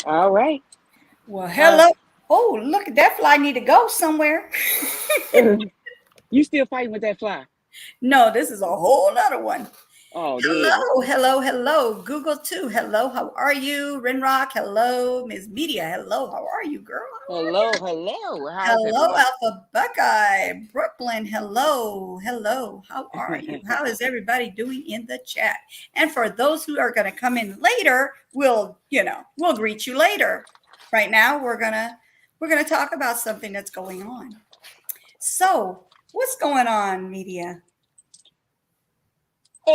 All right. Well, hello. Oh, look, that fly need to go somewhere. You still fighting with that fly? No, this is a whole other one. Oh, hello. Google too. Hello, how are you? Renrock, hello. Ms. Media, hello. How are you, girl? Hello. Hello, Alpha Buckeye. Brooklyn, hello. How are you? How is everybody doing in the chat? And for those who are going to come in later, we'll greet you later. Right now, we're gonna talk about something that's going on. So, what's going on, Media? A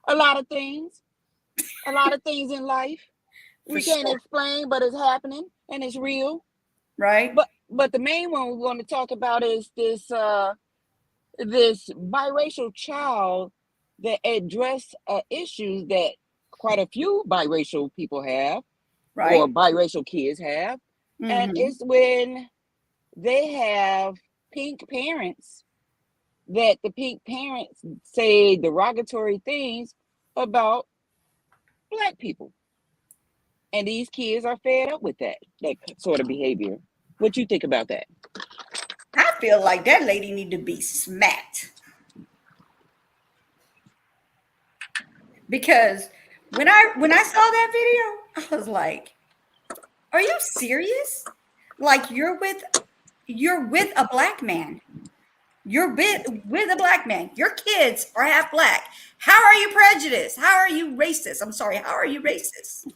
lot of things in life we can't explain, but it's happening and it's real, right? But the main one we want to talk about is this biracial child that addressed issues that quite a few biracial people have, right? Or biracial kids have, and it's when they have pink parents. That the pink parents say derogatory things about Black people. And these kids are fed up with that sort of behavior. What you think about that? I feel like that lady need to be smacked. Because when I saw that video, I was like, are you serious? Like you're with a Black man. You're with a Black man. Your kids are half Black. How are you prejudiced? How are you racist? I'm sorry. How are you racist?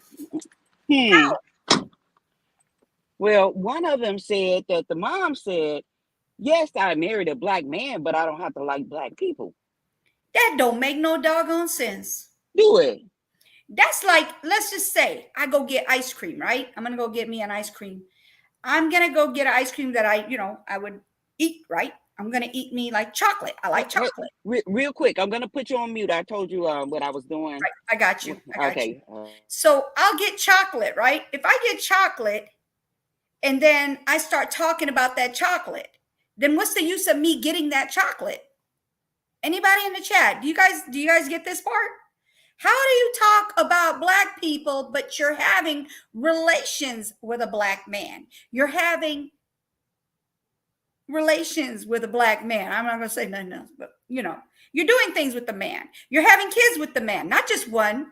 How? Well, one of them said that the mom said, yes, I married a Black man, but I don't have to like Black people. That don't make no doggone sense. Do it. That's like, let's just say I go get ice cream, right? I'm going to go get me an ice cream. I'm going to go get an ice cream that I would eat, right? I'm going to eat me like chocolate. I like chocolate. Real quick, I'm going to put you on mute. I told you what I was doing. Right. I got you. Okay. So I'll get chocolate, right? If I get chocolate and then I start talking about that chocolate, then what's the use of me getting that chocolate? Anybody in the chat? Do you guys get this part? How do you talk about Black people, but you're having relations with a Black man? You're having relations with a black man. I'm not going to say nothing else, but you're doing things with the man. You're having kids with the man, not just one,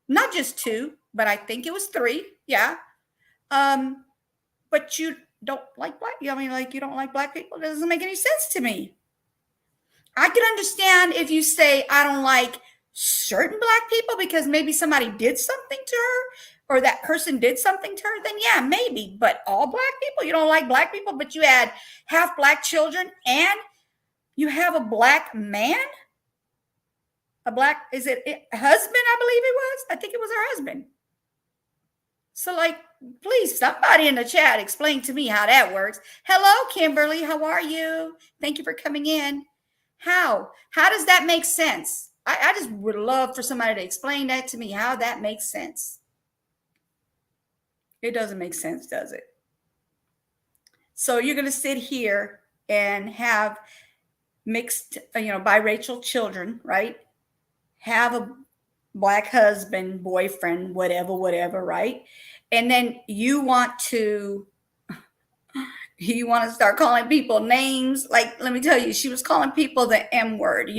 not just two, but I think it was three. Yeah. But you don't like black. I mean, like, you don't like black people. It doesn't make any sense to me. I can understand if you say I don't like certain black people because maybe somebody did something to her or that person did something to her, then yeah, maybe. But all black people, you don't like black people, but you had half black children and you have a black man, a black, is it husband? I believe it was. I think it was her husband. So, like, please, somebody in the chat explain to me how that works. Hello, Kimberly. How are you? Thank you for coming in. How does that make sense? I just would love for somebody to explain that to me, how that makes sense. It doesn't make sense, does it? So you're going to sit here and have mixed, biracial children, right? Have a black husband, boyfriend, whatever, right? And then you want to start calling people names. Like, let me tell you, she was calling people the M word,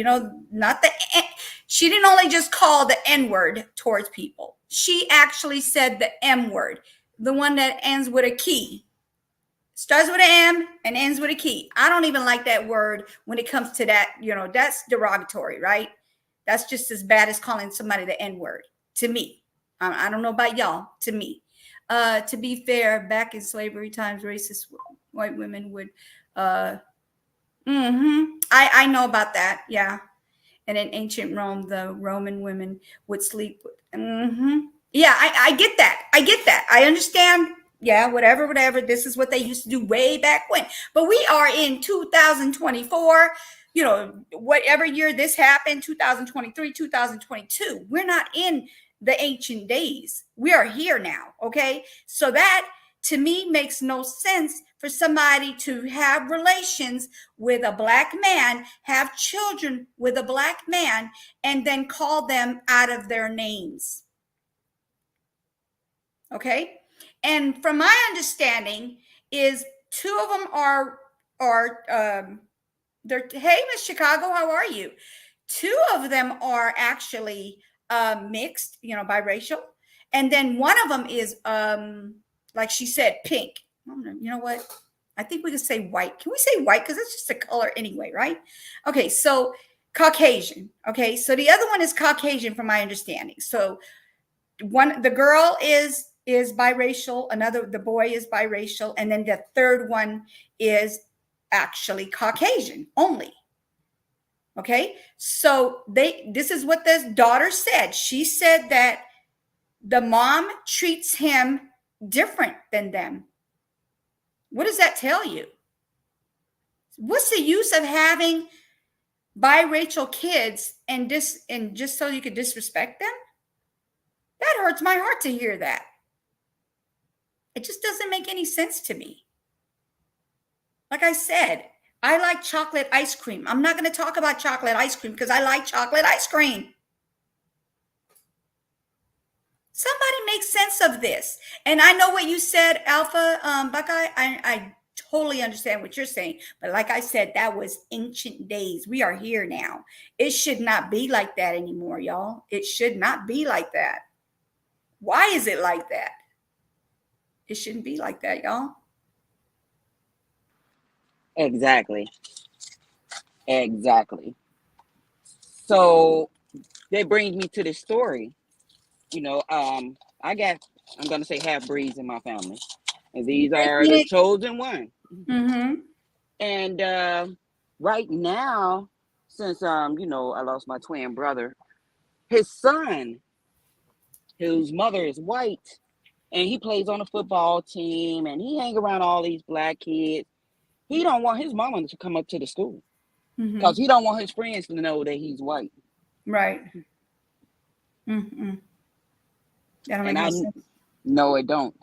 not the, she didn't only just call the N word towards people. She actually said the M word, the one that ends with a key. Starts with an M and ends with a key. I don't even like that word when it comes to that, that's derogatory, right? That's just as bad as calling somebody the N word to me. I don't know about y'all, to me. To be fair, back in slavery times, racist white women would, I know about that. Yeah. And in ancient Rome, the Roman women would sleep with, yeah, I get that. I understand. Yeah, whatever. This is what they used to do way back when. But we are in 2024, whatever year this happened, 2023, 2022. We're not in the ancient days. We are here now. Okay. So that to me makes no sense for somebody to have relations with a black man, have children with a black man, and then call them out of their names. Okay. And from my understanding is two of them they're, hey, Miss Chicago, how are you? Two of them are actually mixed, biracial. And then one of them is, like she said, pink. You know what? I think we could say white. Can we say white? Because it's just a color anyway, right? Okay, so Caucasian. Okay, so the other one is Caucasian from my understanding. So the girl is biracial, the boy is biracial, and then the third one is actually Caucasian only. Okay, so this is what this daughter said. She said that the mom treats him different than them. What does that tell you? What's the use of having biracial kids and just so you could disrespect them? That hurts my heart to hear that. It just doesn't make any sense to me. Like I said, I like chocolate ice cream. I'm not going to talk about chocolate ice cream because I like chocolate ice cream. Somebody make sense of this. And I know what you said, Alpha Buckeye. I totally understand what you're saying. But like I said, that was ancient days. We are here now. It should not be like that anymore, y'all. It should not be like that. Why is it like that? It shouldn't be like that, y'all. Exactly. So that brings me to this story. I'm going to say half breeds in my family. And these are the chosen one. Mm-hmm. And right now, since, I lost my twin brother, his son, whose mother is white, and he plays on a football team, and he hang around all these black kids. He don't want his mama to come up to the school because he don't want his friends to know that he's white. Right. Mm-hmm. That don't make no sense. No, it don't.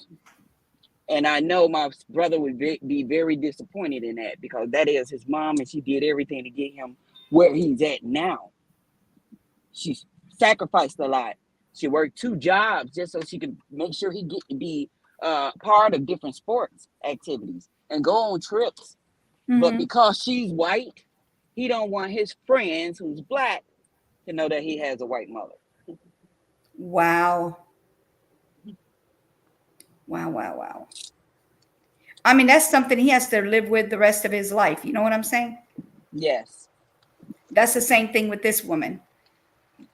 And I know my brother would be very disappointed in that because that is his mom, and she did everything to get him where he's at now. She sacrificed a lot. She worked 2 jobs just so she could make sure he get to be part of different sports activities and go on trips But because she's white, he don't want his friends who's black to know that he has a white mother. Wow. Wow, wow, wow. I mean, that's something he has to live with the rest of his life. You know what I'm saying? Yes. That's the same thing with this woman.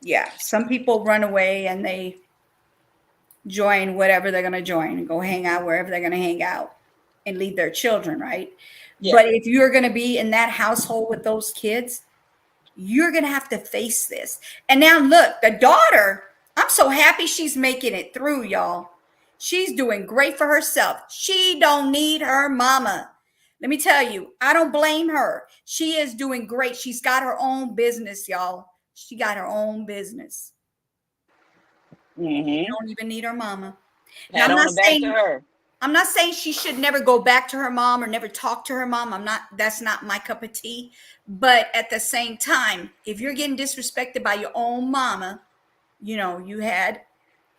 Yeah. Some people run away and they join whatever they're going to join and go hang out wherever they're going to hang out and leave their children, right? Yeah. But if you're going to be in that household with those kids, you're going to have to face this. And now look, the daughter, I'm so happy she's making it through, y'all. She's doing great for herself. She don't need her mama. Let me tell you, I don't blame her. She is doing great. She's got her own business, y'all. She got her own business. She Mm-hmm. don't even need her mama. Now Pat on the back to her. I'm not saying she should never go back to her mom or never talk to her mom. That's not my cup of tea. But at the same time, if you're getting disrespected by your own mama, you had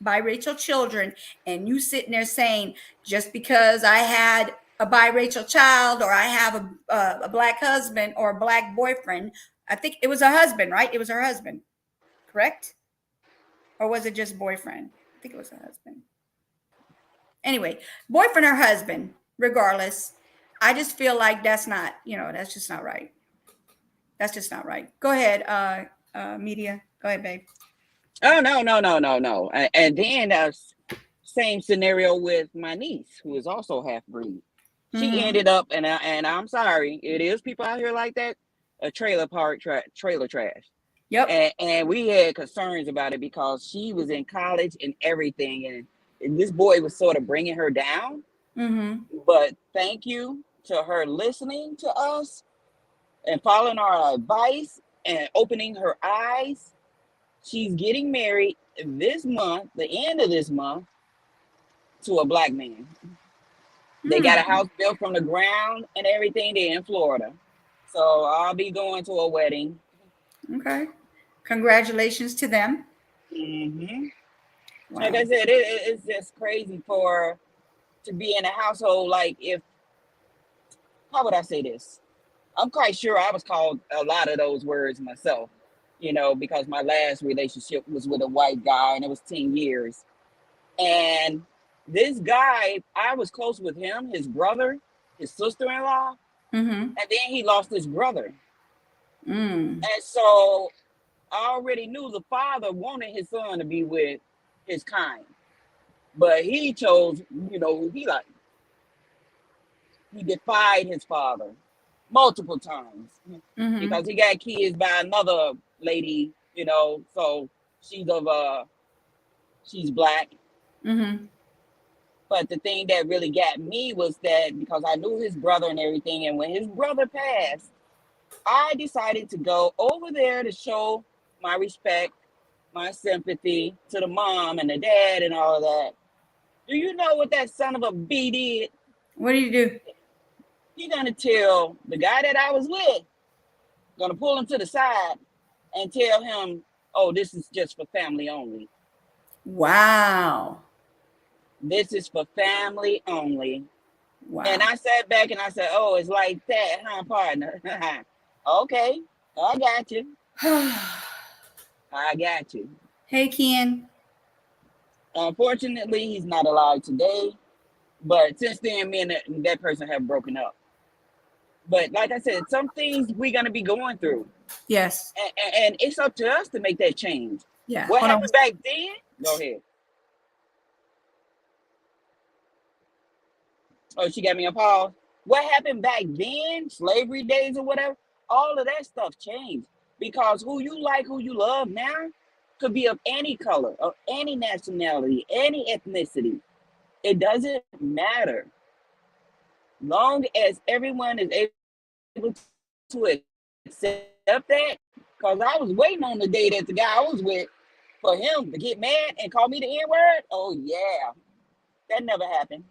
biracial children, and you sitting there saying, just because I had a biracial child or I have a black husband or a black boyfriend, I think it was a husband, right? It was her husband, correct? Or was it just boyfriend? I think it was a husband. Anyway, boyfriend or husband, regardless, I just feel like that's just not right. That's just not right. Go ahead, media. Go ahead, babe. Oh, no, no, no, no, no. And then same scenario with my niece, who is also half breed. She Mm-hmm. ended up, and I'm sorry, it is people out here like that, a trailer park trailer trash. Yep. And we had concerns about it because she was in college and everything, and this boy was sort of bringing her down. Mm-hmm. But thank you to her listening to us and following our advice and opening her eyes. She's getting married this month, the end of this month, to a black man. They got a Hmm. house built from the ground and everything. They're in Florida. So I'll be going to a wedding. Okay. Congratulations to them. Hmm. Like I Wow. said, it's just crazy to be in a household. Like, if, how would I say this? I'm quite sure I was called a lot of those words myself, because my last relationship was with a white guy and it was 10 years. And this guy, I was close with him, his brother, his sister-in-law, Mm-hmm. and then he lost his brother. Mm. And so I already knew the father wanted his son to be with his kind. But he chose, he defied his father multiple times Mm-hmm. because he got kids by another lady, so she's of she's black. Mm-hmm. But the thing that really got me was that because I knew his brother and everything, and when his brother passed, I decided to go over there to show my respect, my sympathy to the mom and the dad and all of that. Do you know what that son of a B did? What do you do? He gonna tell the guy that I was with, gonna pull him to the side and tell him, "Oh, this is just for family only. Wow. This is for family only." And Wow. I sat back and I said, "Oh, it's like that, huh, partner?" Okay, I got you. I got you. Hey, Ken. Unfortunately, he's not alive today. But since then, me and that person have broken up. But like I said, some things we're gonna be going through, Yes. and it's up to us to make that change. Yeah. What Hold on. happened back then? Go ahead. Oh, she got me on pause. What happened back then, slavery days or whatever, all of that stuff changed because who you like, who you love now could be of any color, of any nationality, any ethnicity. It doesn't matter. Long as everyone is able to accept that, because I was waiting on the day that the guy I was with for him to get mad and call me the N word. Oh, yeah. That never happened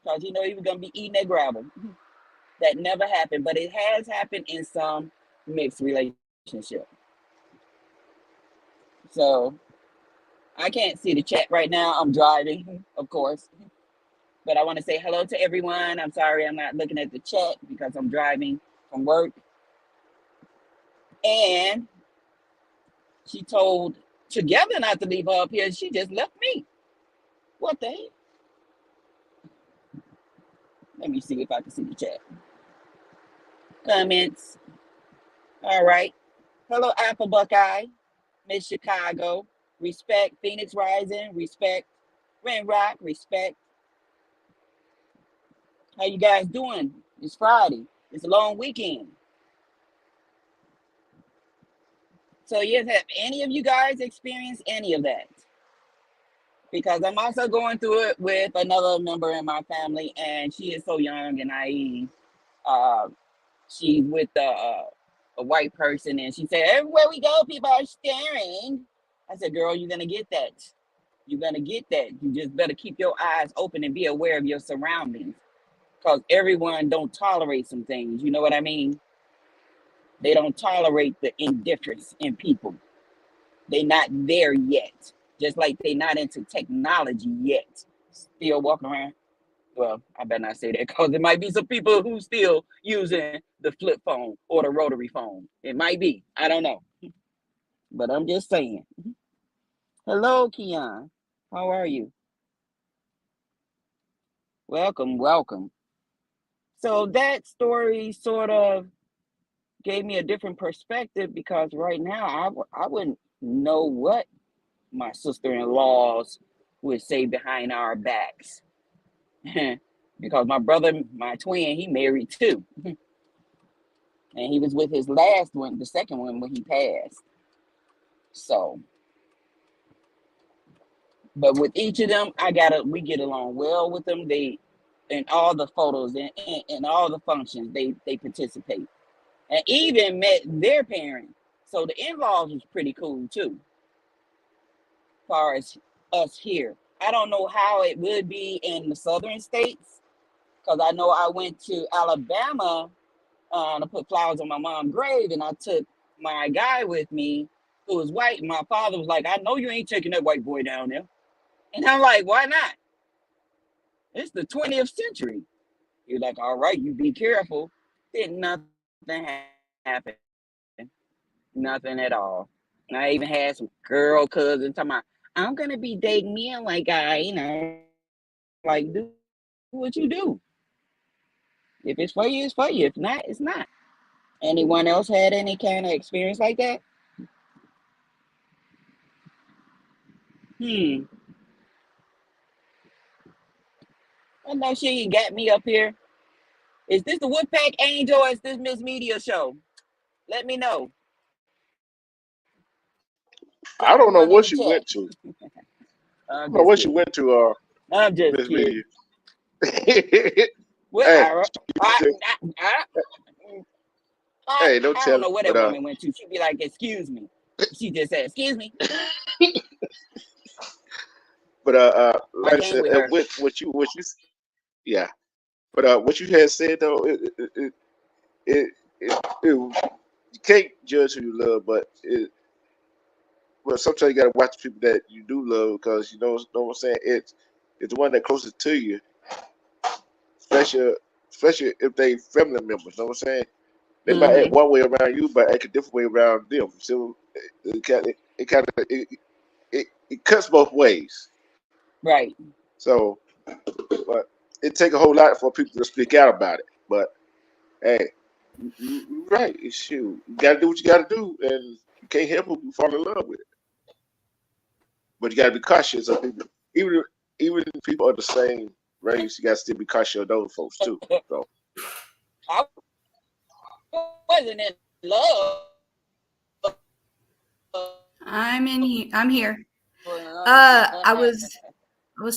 because he was going to be eating that gravel. That never happened, but it has happened in some mixed relationship. So I can't see the chat right now. I'm driving, of course. But I want to say hello to everyone. I'm sorry I'm not looking at the chat because I'm driving from work. And she told Together not to leave her up here. She just left me. What the heck? Let me see if I can see the chat. Comments. All right. Hello, Apple Buckeye. Miss Chicago. Respect. Phoenix Rising. Respect. Ren Rock. Respect. How you guys doing? It's Friday. It's a long weekend. So yes, have any of you guys experienced any of that? Because I'm also going through it with another member in my family, and she is so young and naive. Uh, she's with a white person, and she said, everywhere we go, people are staring. I said, girl, you're going to get that. You're going to get that. You just better keep your eyes open and be aware of your surroundings, because everyone don't tolerate some things. You know what I mean? They don't tolerate the indifference in people. They not there yet. Just like they not into technology yet. Still walking around. Well, I better not say that because there might be some people who still using the flip phone or the rotary phone. It might be. I don't know. But I'm just saying. Hello, Keon. How are you? Welcome, welcome. So that story sort of gave me a different perspective because right now I wouldn't know what my sister-in-laws would say behind our backs. Because my brother, my twin, he married too. And he was with his last one, the second one, when he passed. So, but with each of them, we get along well with them. They, in all the photos and all the functions, they participate. And even met their parents. So the in-laws was pretty cool too, as far as us here. I don't know how it would be in the southern states, because I know I went to Alabama to put flowers on my mom's grave, and I took my guy with me who was white. And my father was like, I know you ain't taking that white boy down there. And I'm like, why not? It's the 20th century. He was like, all right, you be careful. Did nothing happen. Nothing at all. And I even had some girl cousins talking about, I'm going to be dating me a white guy. Like, do what you do. If it's for you, it's for you. If not, it's not. Anyone else had any kind of experience like that? I know she got me up here. Is this the Woodpack Angel or is this Miss Media Show? Let me know. I Drop a don't know one in what the she chat. went to. I I'm don't know just what she kidding. went to, I'm just Miss Media. kidding. What? Hey, hey, I don't don't tell know it. what But that woman went to. She'd be like, excuse me. She just said, excuse me. I like I came said, with her. with yeah. But what you had said though, you can't judge who you love, but sometimes you gotta watch the people that you do love because know what I'm saying. It's the one that closest to you, especially especially if they family members. Know what I'm saying? They might act Mm-hmm. one way around you, but act a different way around them. So it cuts both ways. Right. So, but it take a whole lot for people to speak out about it. But hey, you right. It's shoot. You got to do what you got to do, and you can't help who you fall in love with. But you got to be cautious of people. Even if people are the same race, you got to still be cautious of those folks too. So I wasn't in love. I'm here. No, I was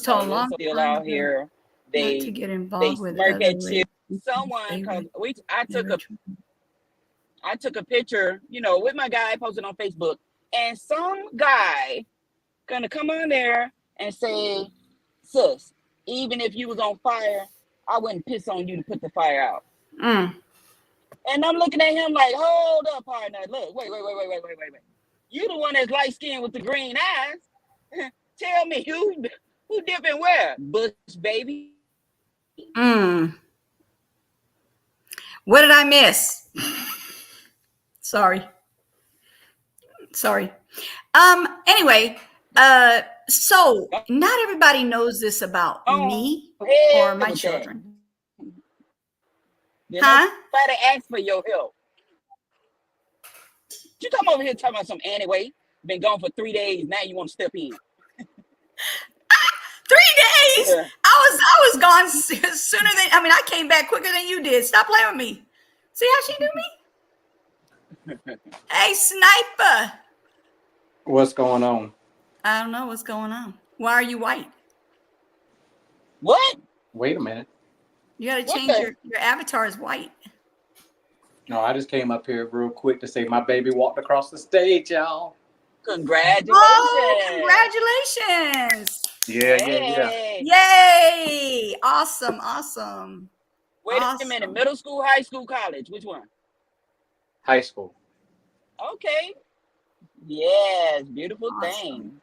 told a there's long some people time out ago here. not to They get they involved with smirk other at you. races because Someone, they cause would never. I took a picture, with my guy posted on Facebook, and some guy gonna come on there and say, "Sis, even if you was on fire, I wouldn't piss on you to put the fire out." Mm. And I'm looking at him like, "Hold up, partner. Look, wait. You the one that's light skinned with the green eyes. Tell me who dipping where, Bush baby." What did I miss? Sorry. Anyway, so not everybody knows this about me or my children. Huh? Nobody asked for your help. You come over here talking about some anyway. Been gone for 3 days. Now you want to step in. 3 days? Yeah. I was gone sooner than, I came back quicker than you did. Stop playing with me. See how she do me? Hey, Sniper. What's going on? I don't know what's going on. Why are you white? What? Wait a minute. You got to change your avatar is white. No, I just came up here real quick to say my baby walked across the stage, y'all. Congratulations. Oh, congratulations. Yeah. Yay. Awesome. Wait a minute. Middle school, high school, college. Which one? High school. Okay. Yes. Beautiful thing.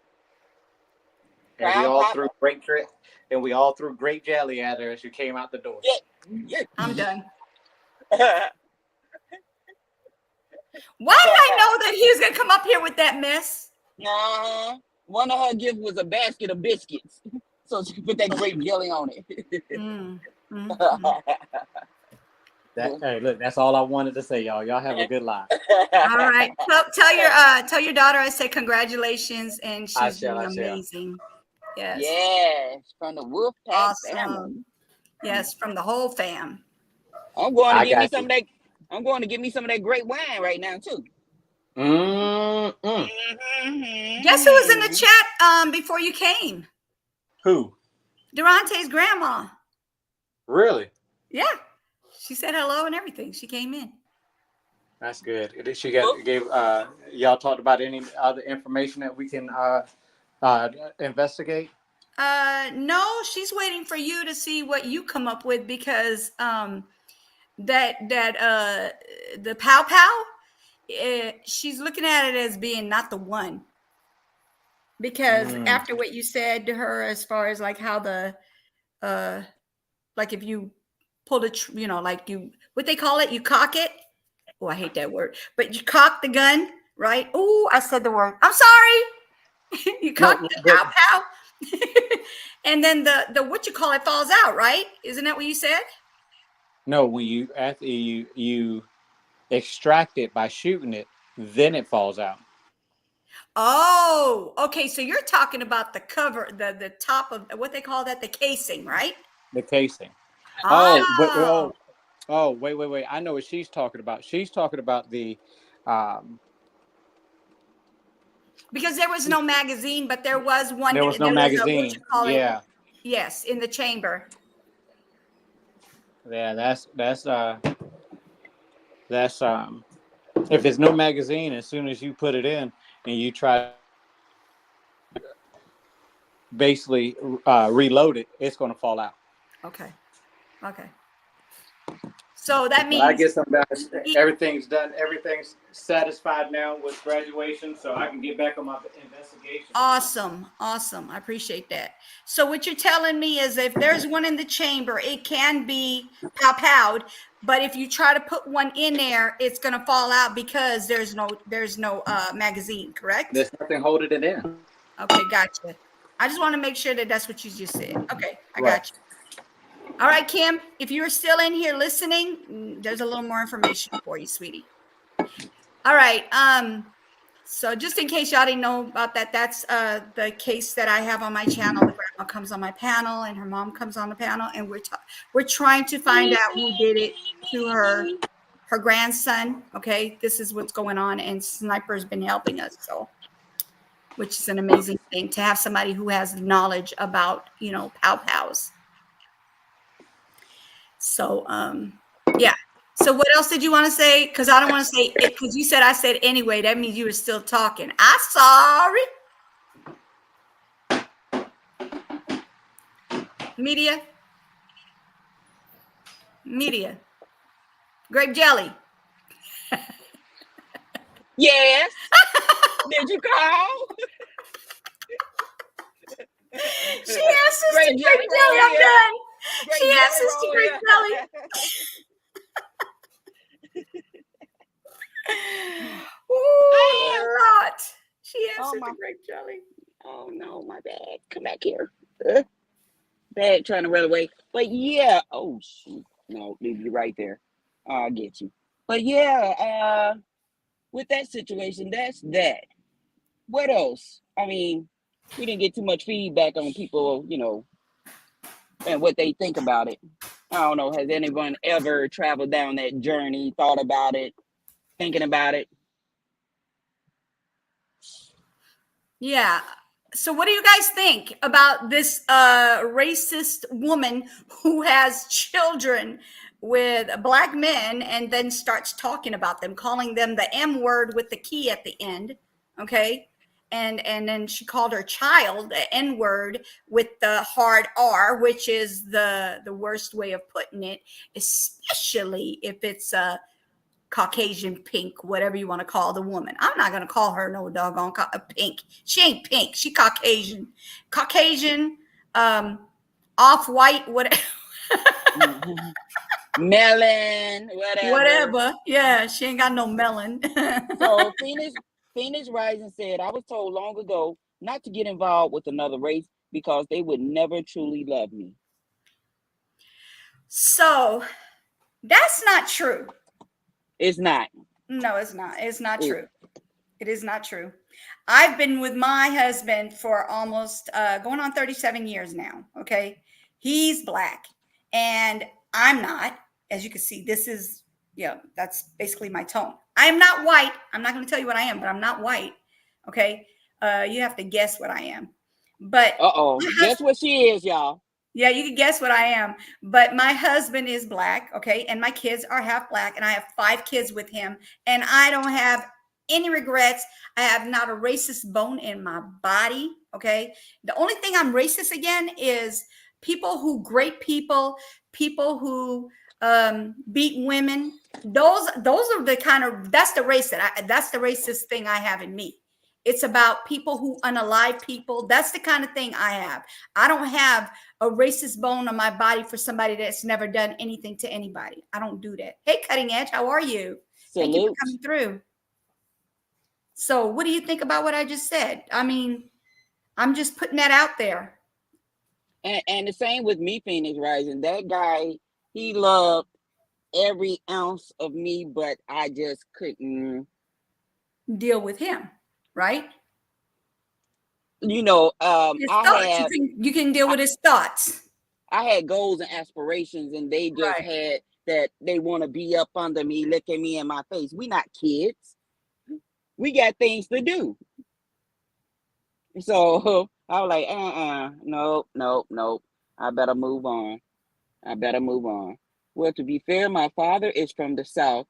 And we all threw great trip. And we all threw great jelly at her as she came out the door. Yeah. I'm done. Why did I know that he was going to come up here with that mess? One of her gifts was a basket of biscuits. So she could put that grape jelly on it. Hey, look, that's all I wanted to say, y'all. Y'all have a good life. All right. Tell your daughter I say congratulations, and she's doing amazing. Yes. From the Wolfpack family. Yes, from the whole fam. I'm going to get me some of that great wine right now too. Guess who was in the chat before you came? Who? Durante's grandma. Really? Yeah. She said hello and everything. She came in. That's good. She gave y'all talked about any other information that we can investigate? No, she's waiting for you to see what you come up with, because the pow pow, she's looking at it as being not the one, because after what you said to her as far as like how the like if you pull it, like what they call it, you cock it. Oh, I hate that word, but you cock the gun, right? Oh, I said the word. I'm sorry. You cock the pow pow. And then the what you call it falls out, right? Isn't that what you said? No, when you extract it by shooting it, then it falls out. Oh, okay. So you're talking about the cover, the top of what they call that, the casing, right? The casing. Oh, Wait. I know what she's talking about. She's talking about the because there was no magazine, but there was one. There was no magazine. What you call it? Yes, in the chamber. Yeah, that's if there's no magazine, as soon as you put it in and you try basically reload it, it's going to fall out. Okay. So that means I guess everything's done. Everything's satisfied now with graduation, so I can get back on my investigation. Awesome. I appreciate that. So what you're telling me is if there's one in the chamber, it can be pow-powed, but if you try to put one in there, it's going to fall out because there's no magazine, correct? There's nothing holding it in. Okay, gotcha. I just want to make sure that that's what you just said. Okay, I got you. All right, Kim, if you're still in here listening, there's a little more information for you, sweetie. All right. So just in case y'all didn't know about that, that's the case that I have on my channel. The grandma comes on my panel and her mom comes on the panel, and we're trying to find out who did it to her grandson. Okay, this is what's going on, and Sniper's been helping us, so which is an amazing thing to have somebody who has knowledge about, pow-pows. So, yeah. So what else did you want to say? Because I don't want to say it, because you said I said anyway. That means you were still talking. I'm sorry. Media. Grape jelly. Yes. Did you call? She asked us to grape jelly. I'm done. She Grape jelly answers to roll, grape jelly. Ooh, lot. She Oh answered my! to grape jelly. Oh no, my bad. Come back here. Bad trying to run away. But yeah. Oh shoot. No, leave you right there. I'll get you. But yeah. With that situation, that's that. What else? I mean, we didn't get too much feedback on people, and what they think about it. I don't know. Has anyone ever traveled down that journey, thought about it, thinking about it? Yeah. So what do you guys think about this racist woman who has children with black men and then starts talking about them, calling them the M word with the key at the end? Okay. And then she called her child the N word with the hard R, which is the worst way of putting it, especially if it's a Caucasian pink, whatever you want to call the woman. I'm not going to call her no doggone pink. She ain't pink. She Caucasian. Caucasian, off-white, whatever. Melon, whatever. Whatever. Yeah, she ain't got no melon. So Phoenix Rising said, I was told long ago not to get involved with another race because they would never truly love me. So that's not true. It's not. No, it's not. It's not true. It is not true. I've been with my husband for almost going on 37 years now. Okay. He's black and I'm not. As you can see, this is, that's basically my tone. I am not white. I'm not going to tell you what I am, but I'm not white. Okay. You have to guess what I am. But guess what she is, y'all. Yeah, you can guess what I am. But my husband is black, okay? And my kids are half black, and I have 5 kids with him. And I don't have any regrets. I have not a racist bone in my body, okay? The only thing I'm racist again is people who great people who beat women. Those are the kind of, that's the racist thing I have in me. It's about people who unalive people. That's the kind of thing I have. I don't have a racist bone on my body for somebody that's never done anything to anybody. I don't do that. Hey, Cutting Edge, how are you? Thank you for coming through. So what do you think about what I just said? I mean, I'm just putting that out there. And the same with me, Phoenix Rising. That guy, he loved every ounce of me, but I just couldn't deal with him, right? His thoughts. You can deal with his thoughts. I had goals and aspirations, and they just had that they want to be up under me, looking me in my face. We not kids. We got things to do. So I was like, nope. I better move on. Well, to be fair, my father is from the South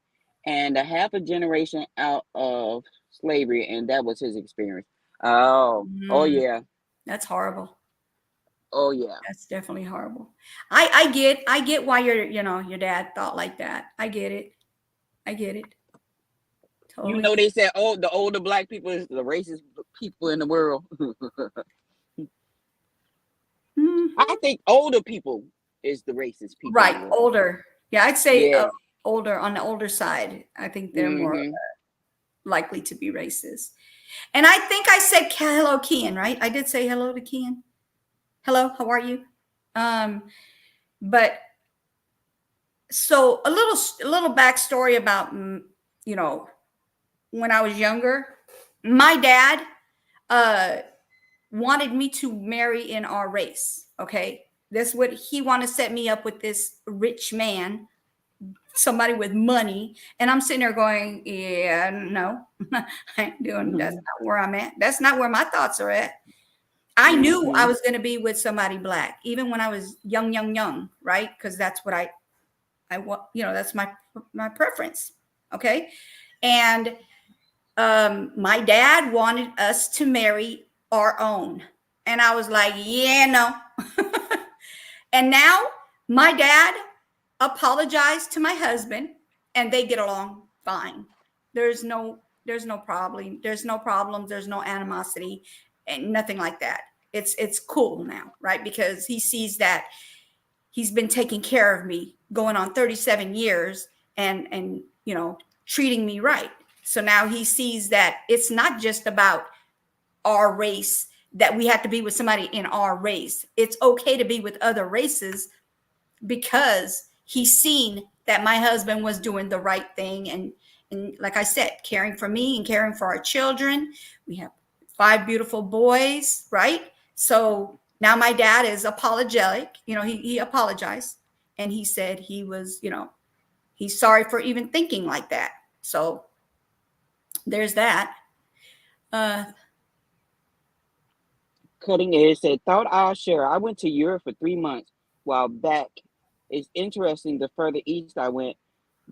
and a half a generation out of slavery, and that was his experience. Oh yeah. That's horrible. Oh yeah. That's definitely horrible. I get why your dad thought like that. I get it. Totally. They said, the older black people is the racist people in the world. I think older people is the racist people. Right, older. Yeah, I'd say older, on the older side. I think they're more likely to be racist. And I think I said hello, Kian, right? I did say hello to Kian. Hello, how are you? But so a little backstory about when I was younger, my dad wanted me to marry in our race. Okay, that's what he wanted to set me up with, this rich man, somebody with money, and I'm sitting there going, yeah, no, I ain't doing. That's not where I'm at. That's not where my thoughts are at. I knew I was going to be with somebody black, even when I was young, right? Because that's what I want. That's my preference. Okay, and my dad wanted us to marry our own, and I was like, yeah, no. And now my dad apologized to my husband, and they get along fine. There's no problem. There's no problems. There's no animosity and nothing like that. It's cool now, right? Because he sees that he's been taking care of me going on 37 years and treating me right. So now he sees that it's not just about our race, that we have to be with somebody in our race. It's okay to be with other races, because he's seen that my husband was doing the right thing. And like I said, caring for me and caring for our children. We have 5 beautiful boys, right? So now my dad is apologetic. He apologized, and he said he was, he's sorry for even thinking like that. So there's that. Cutting Edge said, thought I'll share. I went to Europe for 3 months while back. It's interesting. The further east I went,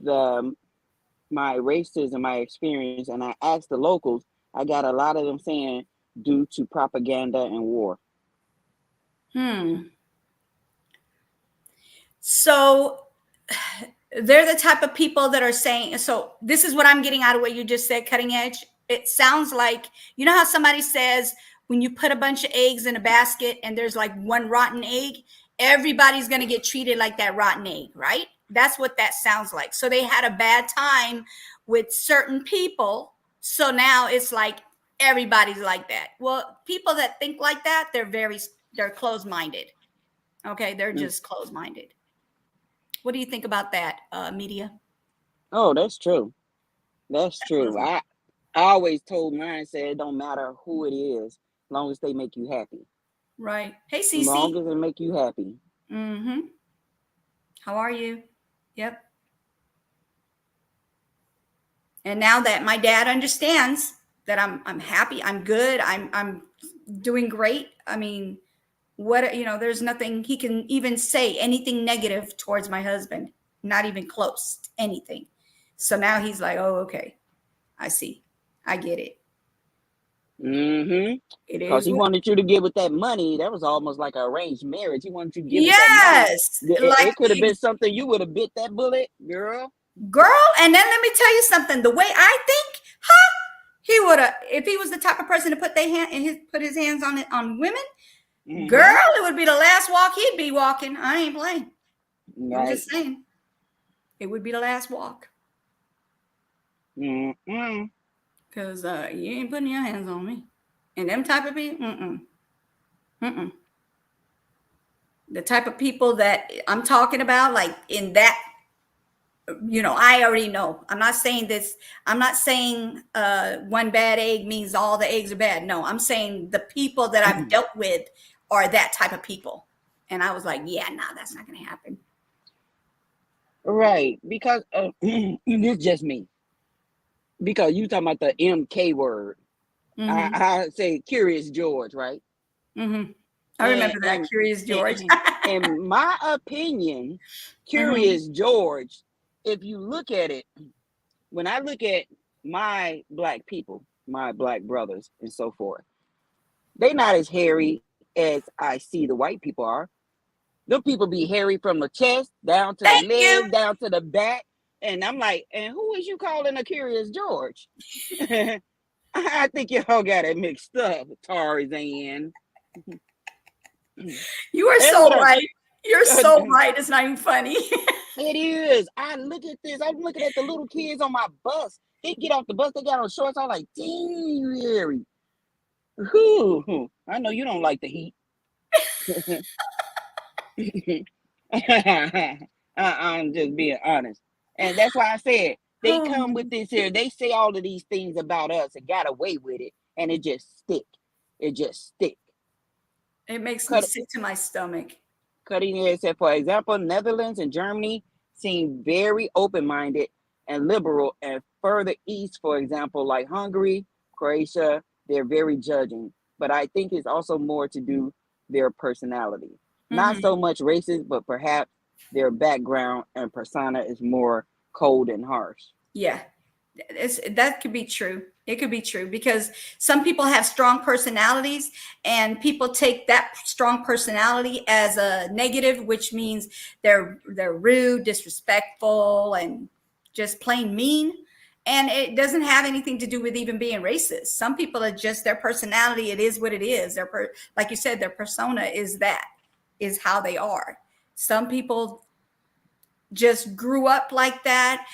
my racism, my experience, and I asked the locals, I got a lot of them saying due to propaganda and war. So they're the type of people that are saying, so this is what I'm getting out of what you just said, Cutting Edge. It sounds like, you know how somebody says, when you put a bunch of eggs in a basket and there's like one rotten egg, everybody's going to get treated like that rotten egg, right? That's what that sounds like. So they had a bad time with certain people. So now it's like everybody's like that. Well, people that think like that, they're closed-minded. Okay, they're just closed-minded. What do you think about that, media? Oh, that's true. That's true. I always told mine, said it don't matter who it is, as long as they make you happy. Right. Hey, Cece. As long as they make you happy. Mm-hmm. How are you? Yep. And now that my dad understands that I'm happy, I'm good, I'm doing great. I mean, there's nothing he can even say anything negative towards my husband, not even close to anything. So now he's like, oh, okay, I see, I get it. Mm-hmm. Because he wanted you to get with that money. That was almost like an arranged marriage. He wanted you to get with that money. It could have been something you would have bit that bullet, girl. And then let me tell you something. The way I think, he would have, if he was the type of person to put his hands on women. Mm-hmm. Girl, it would be the last walk he'd be walking. I ain't playing. Right. I'm just saying. It would be the last walk. Mm-hmm. Because you ain't putting your hands on me. And them type of people, the type of people that I'm talking about, like in that, I already know. I'm not saying this. I'm not saying one bad egg means all the eggs are bad. No, I'm saying the people that I've dealt with are that type of people. And I was like, yeah, nah, that's not going to happen. Right. Because it's just me. Because you talking about the MK word. Mm-hmm. I say Curious George, right? Mm-hmm. I remember that, Curious George. In my opinion, Curious George, if you look at it, when I look at my black people, my black brothers and so forth, they're not as hairy as I see the white people are. Them people be hairy from the chest down to the leg, down to the back. And I'm like, and who is you calling a Curious George? I think y'all got it mixed up, Tarzan. You are so right. You're so right. It's not even funny. It is. I look at this. I'm looking at the little kids on my bus. They get off the bus. They got on shorts. I'm like, dang, you hairy. I know you don't like the heat. I'm just being honest. And that's why I said they come with this here. They say all of these things about us and got away with it. And it just stick. It just stick. It makes me sick to my stomach. Cutting Edge said, for example, Netherlands and Germany seem very open-minded and liberal. And further east, for example, like Hungary, Croatia, they're very judging. But I think it's also more to do their personality. Not so much racist, but perhaps their background and persona is more cold and harsh. Yeah, that could be true. It could be true because some people have strong personalities and people take that strong personality as a negative, which means they're rude, disrespectful, and just plain mean. And it doesn't have anything to do with even being racist. Some people are just their personality. It is what it is. Like you said, their persona is how they are. Some people just grew up like that.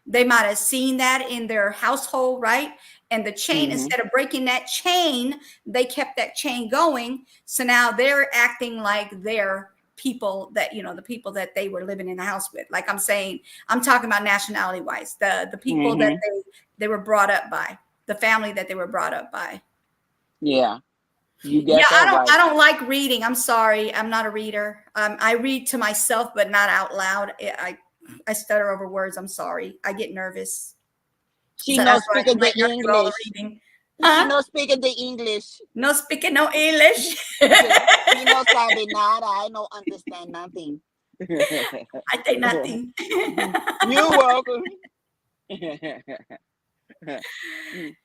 They might have seen that in their household, right? And the chain, instead of breaking that chain, they kept that chain going. So now they're acting like they're people that, you know, the people that they were living in the house with. Like I'm saying, I'm talking about nationality wise, the people that they were brought up by, the family that they were brought up by. Yeah. You Yeah, got that right. I don't like reading. I'm sorry. I'm not a reader. I read to myself, but not out loud. I stutter over words. I'm sorry. I get nervous. She So no that's why I speaking the might not do all the English. reading. She no speaking the English. No speaking no English. She no sabe nada. I no understand nothing. I say nothing. You're welcome.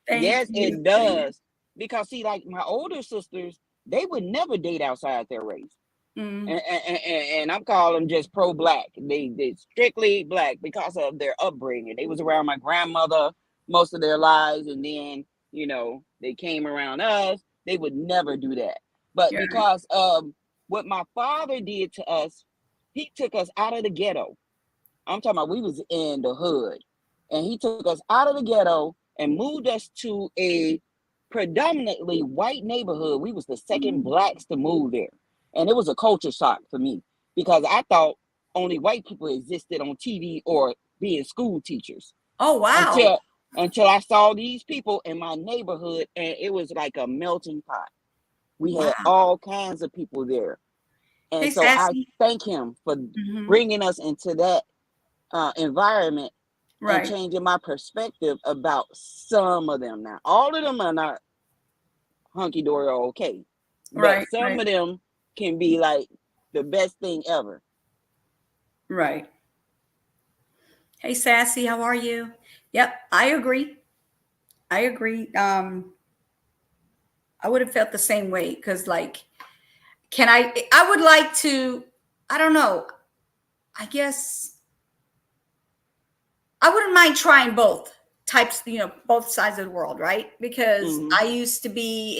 Yes, you. it does. Because see, like my older sisters, they would never date outside their race. And I'm calling them just pro-black. They strictly black because of their upbringing. They was around my grandmother most of their lives, and then, you know, they came around us. They would never do that. But You're because of what my father did to us, he took us out of the ghetto. I'm talking about we was in the hood, and he took us out of the ghetto and moved us to a predominantly white neighborhood. We was the second blacks to move there. And it was a culture shock for me because I thought only white people existed on TV or being school teachers. Oh, wow. Until I saw these people in my neighborhood, and it was like a melting pot. We had all kinds of people there. And Hey, so I Sassy. thank him for bringing us into that environment and changing my perspective about some of them. Now, all of them are not hunky-dory or okay. But some of them can be like the best thing ever. Right. Hey, Sassy, how are you? Yep, I agree. I agree. I would have felt the same way because, like, I would like to, I don't know, I guess I wouldn't mind trying both types, you know, both sides of the world, right? Because I used to be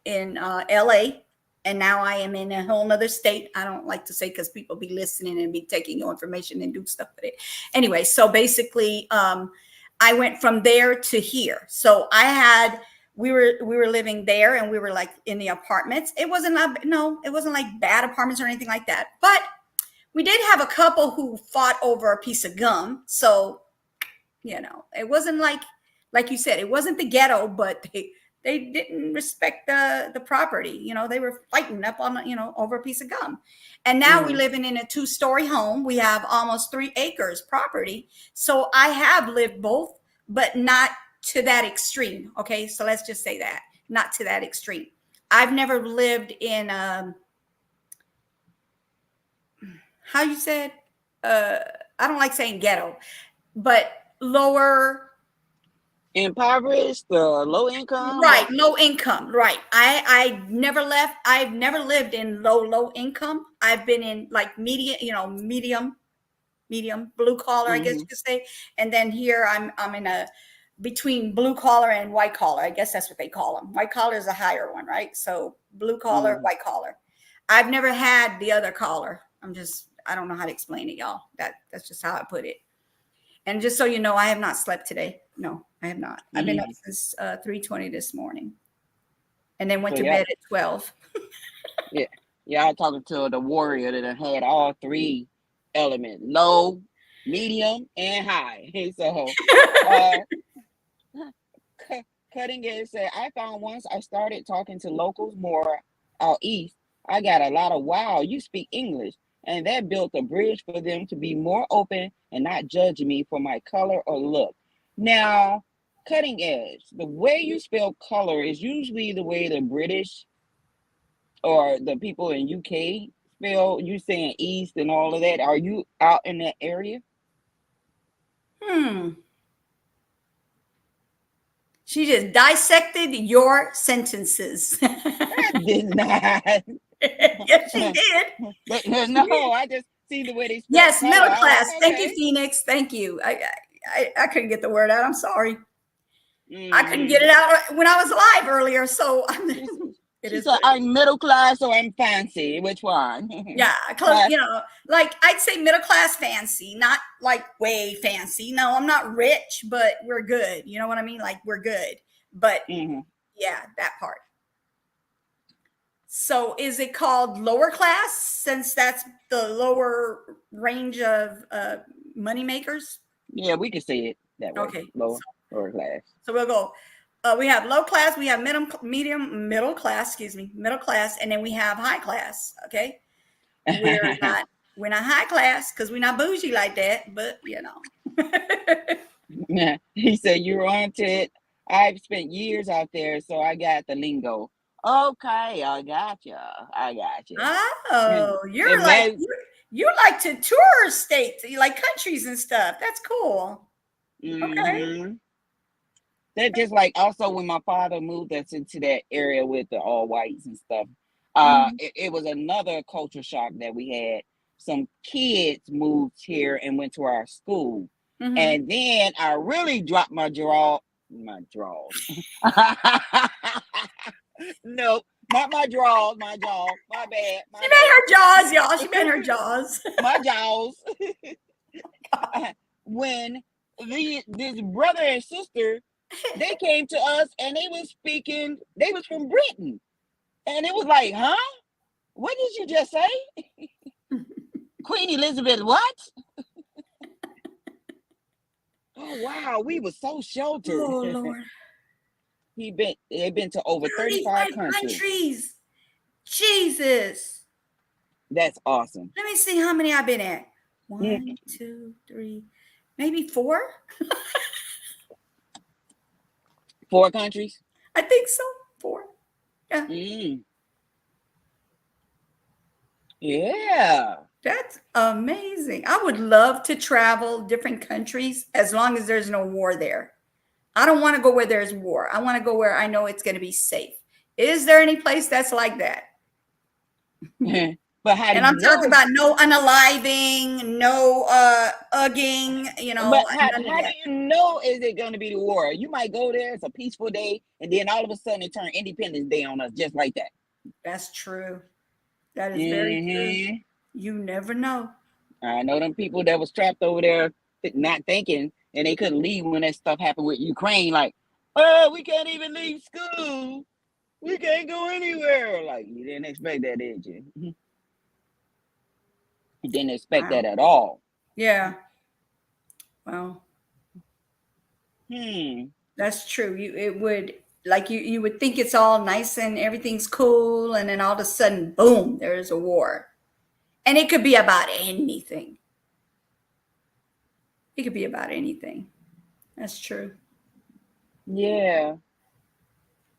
in LA, and now I am in a whole nother state. I don't like to say because people be listening and be taking your information and do stuff with it. Anyway, so basically, I went from there to here. So we were living there, and we were like in the apartments. It wasn't like bad apartments or anything like that, but we did have a couple who fought over a piece of gum. So, you know, it wasn't like you said, it wasn't the ghetto, but they didn't respect the property. You know, they were fighting up on, you know, over a piece of gum. And now we live in a 2-story home. We have almost 3 acres property. So I have lived both, but not to that extreme. Okay. So let's just say that, not to that extreme. I've never lived in, how you said, I don't like saying ghetto, but lower, impoverished, low income, right? Low income, right? I've never lived in low income. I've been in like medium, you know, medium blue collar, I guess you could say. And then here I'm in a between blue collar and white collar. I guess that's what they call them. White collar is a higher one, right? So blue collar, white collar. I've never had the other collar. I don't know how to explain it, y'all. That's just how I put it. And just so you know, I have not slept today. No, I have not. I've been up since 3:20 this morning, and then went to bed at 12. Yeah, I'm talking to the warrior that had all 3 elements: low, medium, and high. So, Cutting Edge said, I found once I started talking to locals more out east, I got a lot of wow, you speak English. And that built a bridge for them to be more open and not judge me for my color or look. Now, Cutting Edge, the way you spell color is usually the way the British or the people in UK spell. You saying east and all of that. Are you out in that area? She just dissected your sentences. I did not. Yes, she did. No, I just see the way they spell Yes, color. middle class. Like, Thank you, Phoenix. Thank you. I couldn't get the word out. I'm sorry. I couldn't get it out when I was live earlier. So It She is said, what it is. I'm middle class or I'm fancy. Which one? Yeah, close, you know, like I'd say middle class fancy, not like way fancy. No, I'm not rich, but we're good. You know what I mean? Like we're good. But yeah, that part. So is it called lower class since that's the lower range of money makers? Yeah, we can see it that way. Okay. Lower class. So we'll go. We have low class, we have middle class, excuse me, middle class, and then we have high class. Okay. We're not high class because we're not bougie like that, but you know. He said, you're on to it. I've spent years out there, so I got the lingo. Okay, I got you. Oh, you're like you like to tour states, you like countries and stuff. That's cool. Okay. That just like also when my father moved us into that area with the all whites and stuff, it was another culture shock that we had. Some kids moved here and went to our school. And then I really dropped my drawers. No, not my drawers, my jaw. My bad. She made her jaws, y'all. She made her jaws. My jaws. When this brother and sister, they came to us and they was from Britain. And it was like, huh? What did you just say? Queen Elizabeth, what? Oh, wow. We were so sheltered. Oh, Lord. They've been to over 35 countries. Jesus. That's awesome. Let me see how many I've been at. 1, 2, 3, maybe 4. 4 countries? I think so. 4. Yeah. Yeah. That's amazing. I would love to travel different countries as long as there's no war there. I don't want to go where there's war. I want to go where I know it's going to be safe. Is there any place that's like that? But how do and I'm talking about no unaliving, no ugging, you know. But how do you know is it going to be the war? You might go there, it's a peaceful day, and then all of a sudden it turns Independence Day on us just like that. That's true. That is very true. You never know. I know them people that was trapped over there not thinking, and they couldn't leave when that stuff happened with Ukraine. Like, oh, we can't even leave school. We can't go anywhere. Like, you didn't expect that, did you? You didn't expect that at all. Yeah. Well. That's true. You would think it's all nice and everything's cool, and then all of a sudden, boom, there's a war. And it could be about anything. It could be about anything. That's true. Yeah.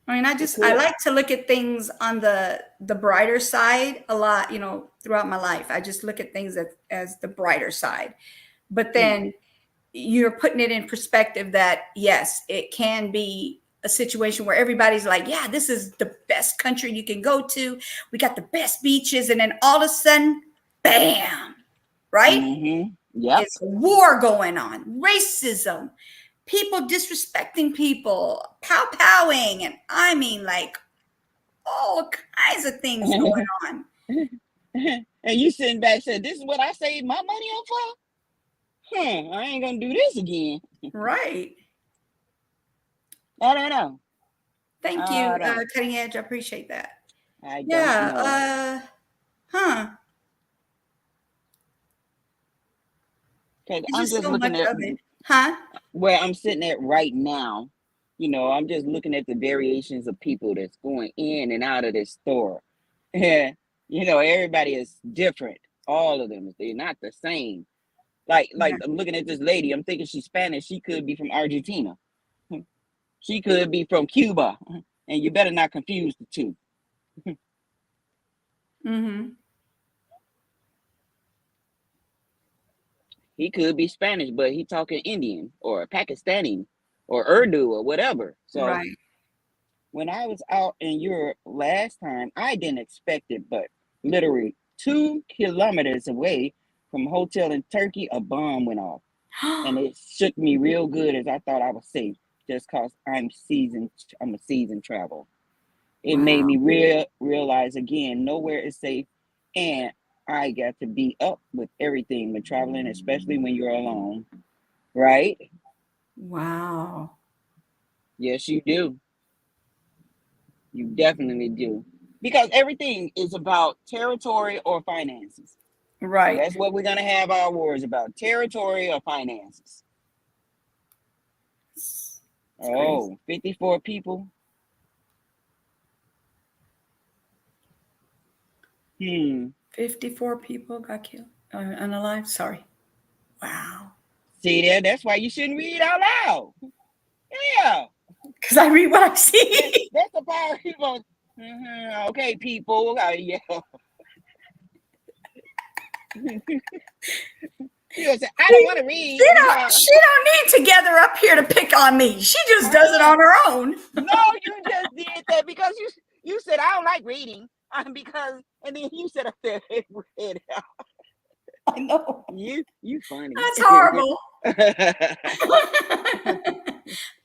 I mean, I like to look at things on the brighter side a lot, you know, throughout my life. I just look at things as the brighter side. But then you're putting it in perspective that, yes, it can be a situation where everybody's like, yeah, this is the best country you can go to. We got the best beaches. And then all of a sudden, bam, right? Yep. It's war going on, racism, people disrespecting people, pow-powing. And I mean, like, all kinds of things going on. And you sitting back saying, this is what I saved my money on for? I ain't going to do this again. Right. I don't know. Thank you, Cutting Edge. I appreciate that. I don't know. Okay, I'm just looking at where I'm sitting at right now. You know, I'm just looking at the variations of people that's going in and out of this store. You know, everybody is different. All of them, they're not the same. Like I'm looking at this lady. I'm thinking she's Spanish. She could be from Argentina. She could be from Cuba, and you better not confuse the two. He could be Spanish, but he talking Indian or Pakistani or Urdu or whatever. So when I was out in Europe last time, I didn't expect it, but literally 2 kilometers away from a hotel in Turkey, a bomb went off. And it shook me real good as I thought I was safe just because I'm a seasoned travel. It made me realize again, nowhere is safe, and I got to be up with everything when traveling, especially when you're alone. Right? Wow. Yes, you do. You definitely do. Because everything is about territory or finances. Right. That's what we're going to have our wars about, territory or finances. Oh, 54 people. 54 people got killed. Unalive. Sorry. Wow. See there? That's why you shouldn't read out loud. Yeah. Because I read what I see. That's the power of people. Okay, people. Yeah. People say, I don't want to read. She don't need Together up here to pick on me. She just does it on her own. No, you just did that because you said I don't like reading. Because and then you said up there read out. I know. You funny. That's horrible.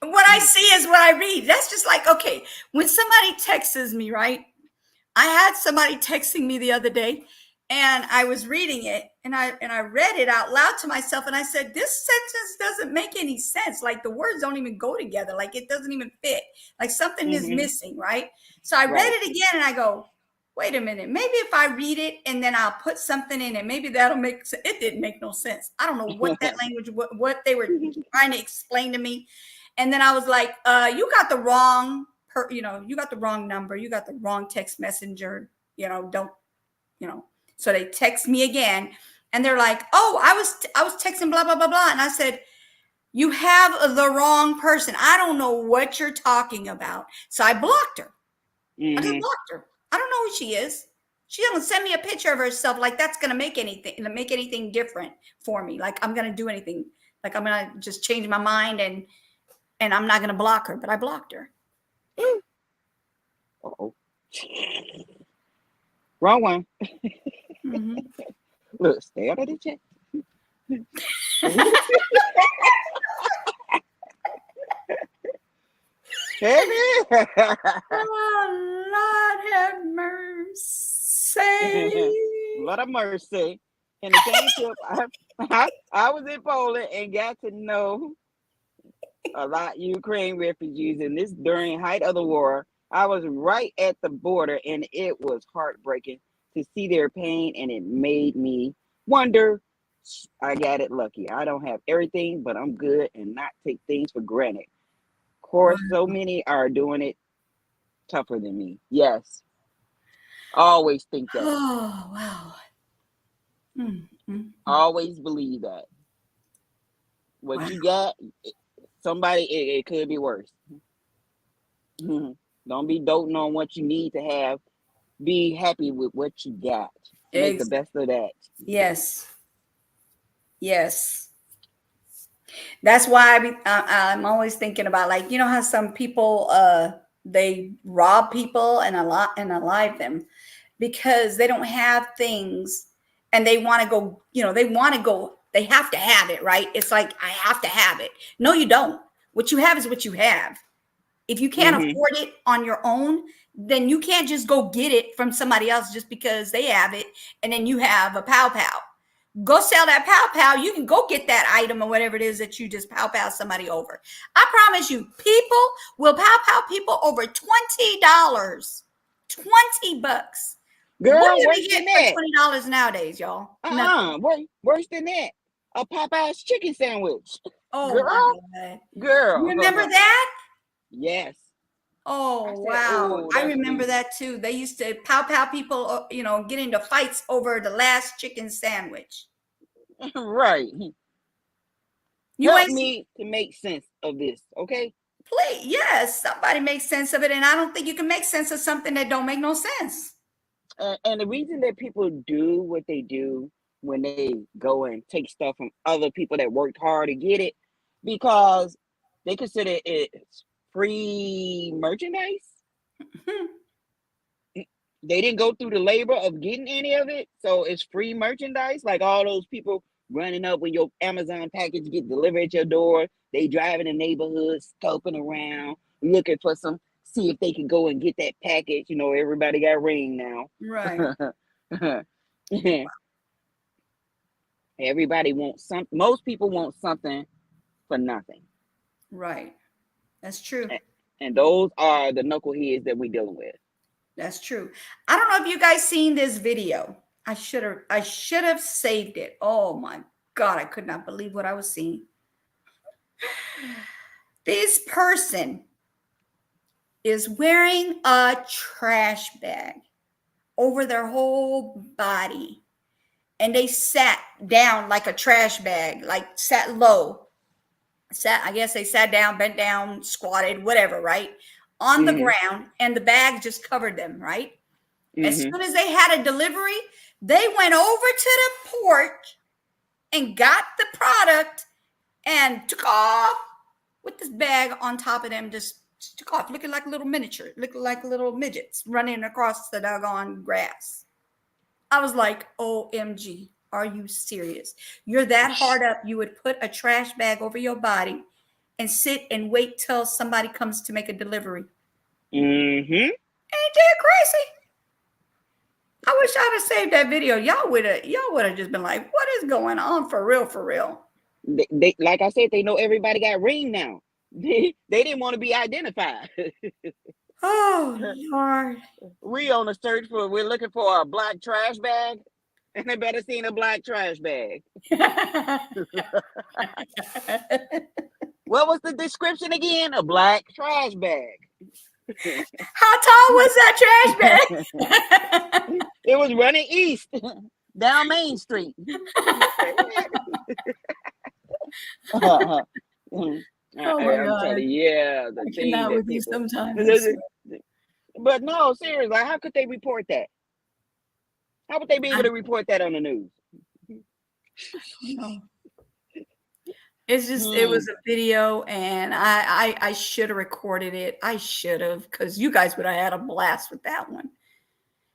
What I see is what I read. That's just like, okay, when somebody texts me, right? I had somebody texting me the other day, and I was reading it, and I read it out loud to myself, and I said, this sentence doesn't make any sense. Like the words don't even go together. Like it doesn't even fit. Like something is missing, right? So I read it again, and I go, wait a minute, maybe if I read it and then I'll put something in it, maybe that'll make sense. It didn't make no sense. I don't know what that language, what they were trying to explain to me. And then I was like, you got the wrong, you got the wrong number. You got the wrong text messenger, So they text me again and they're like, oh, I was texting blah, blah, blah, blah. And I said, you have the wrong person. I don't know what you're talking about. So I blocked her. I just blocked her. I don't know who she is. She doesn't send me a picture of herself like that's going to make anything different for me. Like I'm going to do anything. Like I'm going to just change my mind and I'm not going to block her, but I blocked her. Uh-oh. Wrong one. Look, stay out of the chat. Oh, Lord have mercy. Lord of mercy. In the same trip, I was in Poland and got to know a lot of Ukraine refugees. And this during height of the war, I was right at the border, and it was heartbreaking to see their pain, and it made me wonder. I got it lucky. I don't have everything, but I'm good and not take things for granted. Of course, so many are doing it tougher than me. Yes. I always think that. Oh, wow. Always believe that. What you got, somebody, it could be worse. Don't be doting on what you need to have. Be happy with what you got. Make the best of that. Yes. Yes. That's why I'm always thinking about, like, you know how some people they rob people and alive them because they don't have things and they want to go, they have to have it, right? It's like, I have to have it. No, you don't. What you have is what you have. If you can't afford it on your own, then you can't just go get it from somebody else just because they have it. And then you have a pow pow. Go sell that pow pow. You can go get that item or whatever it is that you just pow pow somebody over. I promise you, people will pow pow people over $20. $20. Girl, what do worse you than get that. for $20 nowadays, y'all? Worse than that. A Popeye's chicken sandwich. Oh, girl, my God. Girl. You remember that? Yes. Oh, wow. I remember that too. They used to pow pow people, get into fights over the last chicken sandwich. Right. Help me to make sense of this, okay? Please, yes, somebody make sense of it. And I don't think you can make sense of something that don't make no sense. And the reason that people do what they do when they go and take stuff from other people that worked hard to get it, because they consider it free merchandise. They didn't go through the labor of getting any of it, so it's free merchandise. Like all those people running up when your Amazon package get delivered at your door, they driving the neighborhood, scoping around, looking for some see if they can go and get that package. You know, everybody got Ring now. Right. Everybody wants something. Most people want something for nothing. Right. That's true. And those are the knuckleheads that we're dealing with. That's true. I don't know if you guys seen this video. I should have saved it. Oh my God, I could not believe what I was seeing. This person is wearing a trash bag over their whole body. And they sat down like a trash bag, like sat low. I guess they sat down, bent down, squatted, whatever, right? On the ground, and the bag just covered them, right? As soon as they had a delivery, they went over to the porch and got the product and took off with this bag on top of them, just took off, looking like a little miniature, looking like little midgets running across the doggone grass. I was like, OMG, are you serious? You're that hard up, you would put a trash bag over your body and sit and wait till somebody comes to make a delivery. Ain't that crazy? I wish I'd have saved that video. Y'all would have just been like, what is going on for real, for real? They like I said, they know everybody got Ring now. They didn't want to be identified. Oh Lord. We're looking for a black trash bag, and they better seen a black trash bag. What was the description again? A black trash bag. How tall was that trash bag? It was running east down Main Street. Oh my I'm God. telling you, yeah, the I thing cannot that with you people. sometimes. But no, seriously, like, how could they report that? How would they be able to report that on the news? No. It's just it was a video, and I should have recorded it. I should have, because you guys would have had a blast with that one.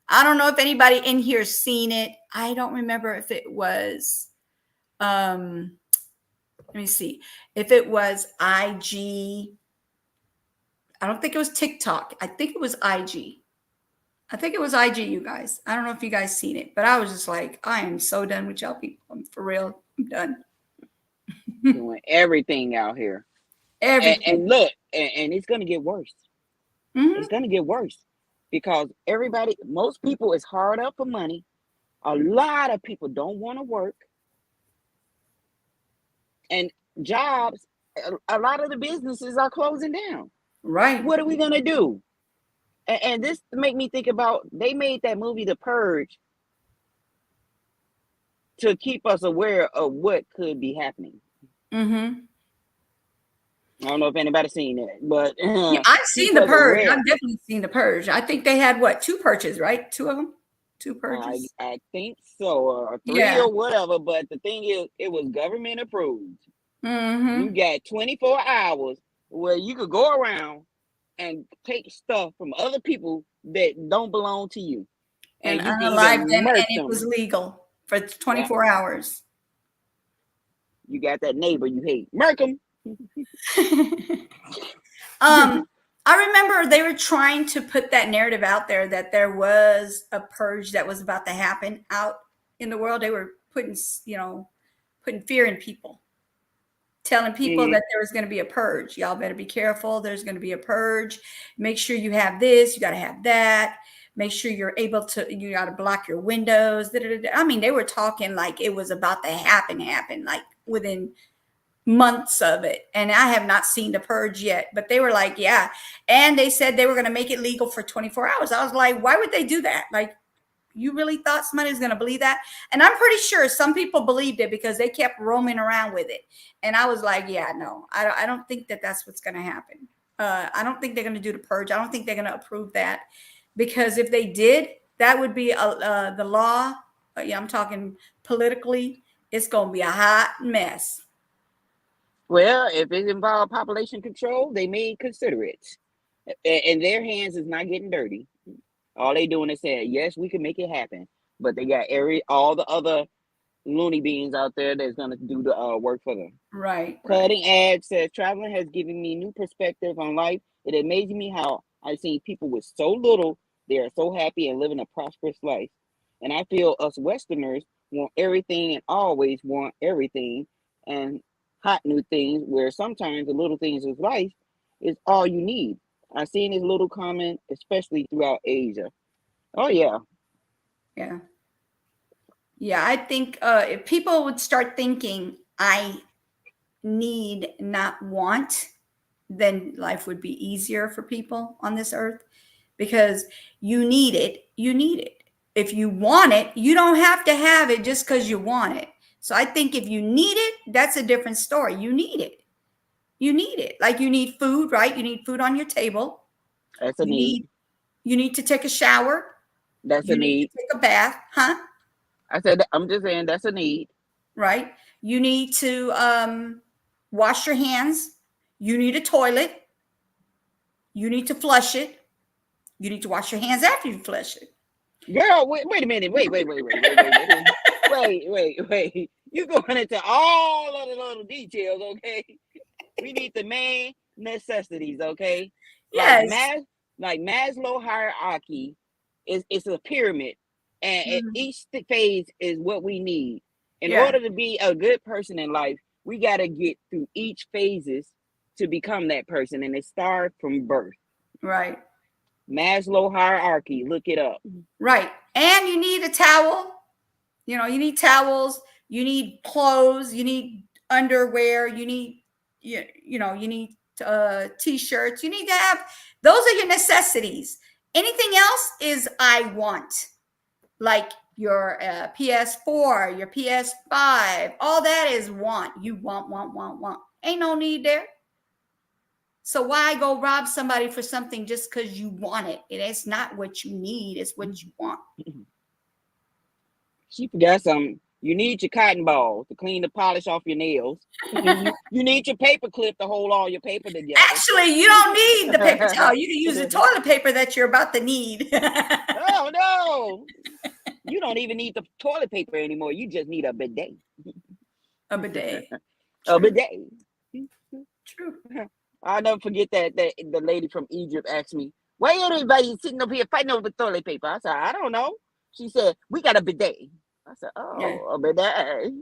I don't know if anybody in here seen it. I don't remember if it was let me see. If it was IG, I don't think it was TikTok. I think it was IG. I think it was IG, you guys. I don't know if you guys seen it, but I was just like, I am so done with y'all people. I'm for real. I'm done. Doing everything out here. Everything. And look, and it's going to get worse. It's going to get worse because most people is hard up for money. A lot of people don't want to work. And jobs, a lot of the businesses are closing down. Right. What are we going to do? And this make me think about, they made that movie, The Purge, to keep us aware of what could be happening. I don't know if anybody's seen it, but yeah, I've seen The Purge. I've definitely seen The Purge. I think they had what, 2 purges, right? 2 of them? 2 purges. I think so, or 3 or whatever. But the thing is, it was government approved. You got 24 hours where you could go around and take stuff from other people that don't belong to you, and you unalive them, and it was legal for 24 hours. You got that neighbor you hate, murk them. I remember they were trying to put that narrative out there that there was a purge that was about to happen out in the world. They were putting fear in people, telling people that there was going to be a purge. Y'all better be careful. There's going to be a purge. Make sure you have this. You got to have that. Make sure you got to block your windows. I mean, they were talking like it was about to happen, like within months of it. And I have not seen the purge yet, but they were like, yeah. And they said they were going to make it legal for 24 hours. I was like, why would they do that? Like, you really thought somebody was going to believe that? And I'm pretty sure some people believed it because they kept roaming around with it. And I was like, yeah, no, I don't think that that's what's going to happen. I don't think they're going to do the purge. I don't think they're going to approve that, because if they did, that would be the law. Yeah, I'm talking politically. It's going to be a hot mess. Well, if it involves population control, they may consider it. And their hands is not getting dirty. All they doing is saying, yes, we can make it happen. But they got all the other loony beans out there that's going to do the work for them. Right. Cutting Edge says, traveling has given me new perspective on life. It amazes me how I've seen people with so little, they are so happy and living a prosperous life. And I feel us Westerners want everything and always want everything and hot new things, where sometimes the little things of life is all you need. I've seen this little comment, especially throughout Asia. Oh yeah. Yeah. Yeah. I think if people would start thinking, I need, not want, then life would be easier for people on this earth, because you need it. You need it. If you want it, you don't have to have it just because you want it. So I think if you need it, that's a different story. You need it. You need it. Like you need food, right? You need food on your table. That's a need. You need to take a shower. That's a You need to need. take a bath, huh? I said, I'm just saying that's a need. Right? You need to wash your hands. You need a toilet. You need to flush it. You need to wash your hands after you flush it. Girl, wait a minute. Wait. Wait. You going into all of the little details, okay? We need the main necessities, okay? Yes. Like Maslow hierarchy it's a pyramid, and each phase is what we need. In order to be a good person in life, we got to get through each phases to become that person, and it starts from birth. Right. Maslow hierarchy, look it up. Right. And you need a towel. You know, you need towels, you need clothes, you need underwear, you need you need t-shirts. You need to have, those are your necessities. Anything else is I want. Like your PS4, your PS5, all that is want. You want. Ain't no need there. So why go rob somebody for something just because you want it? It's not what you need, it's what you want. She forgot something. You need your cotton ball to clean the polish off your nails. You need your paper clip to hold all your paper together. Actually, you don't need the paper towel. You can use the toilet paper that you're about to need. Oh, no. You don't even need the toilet paper anymore. You just need a bidet. A bidet. A bidet. True. I'll never forget that the lady from Egypt asked me, why everybody sitting up here fighting over toilet paper? I said, I don't know. She said, we got a bidet. I said, oh, yeah. A bidet.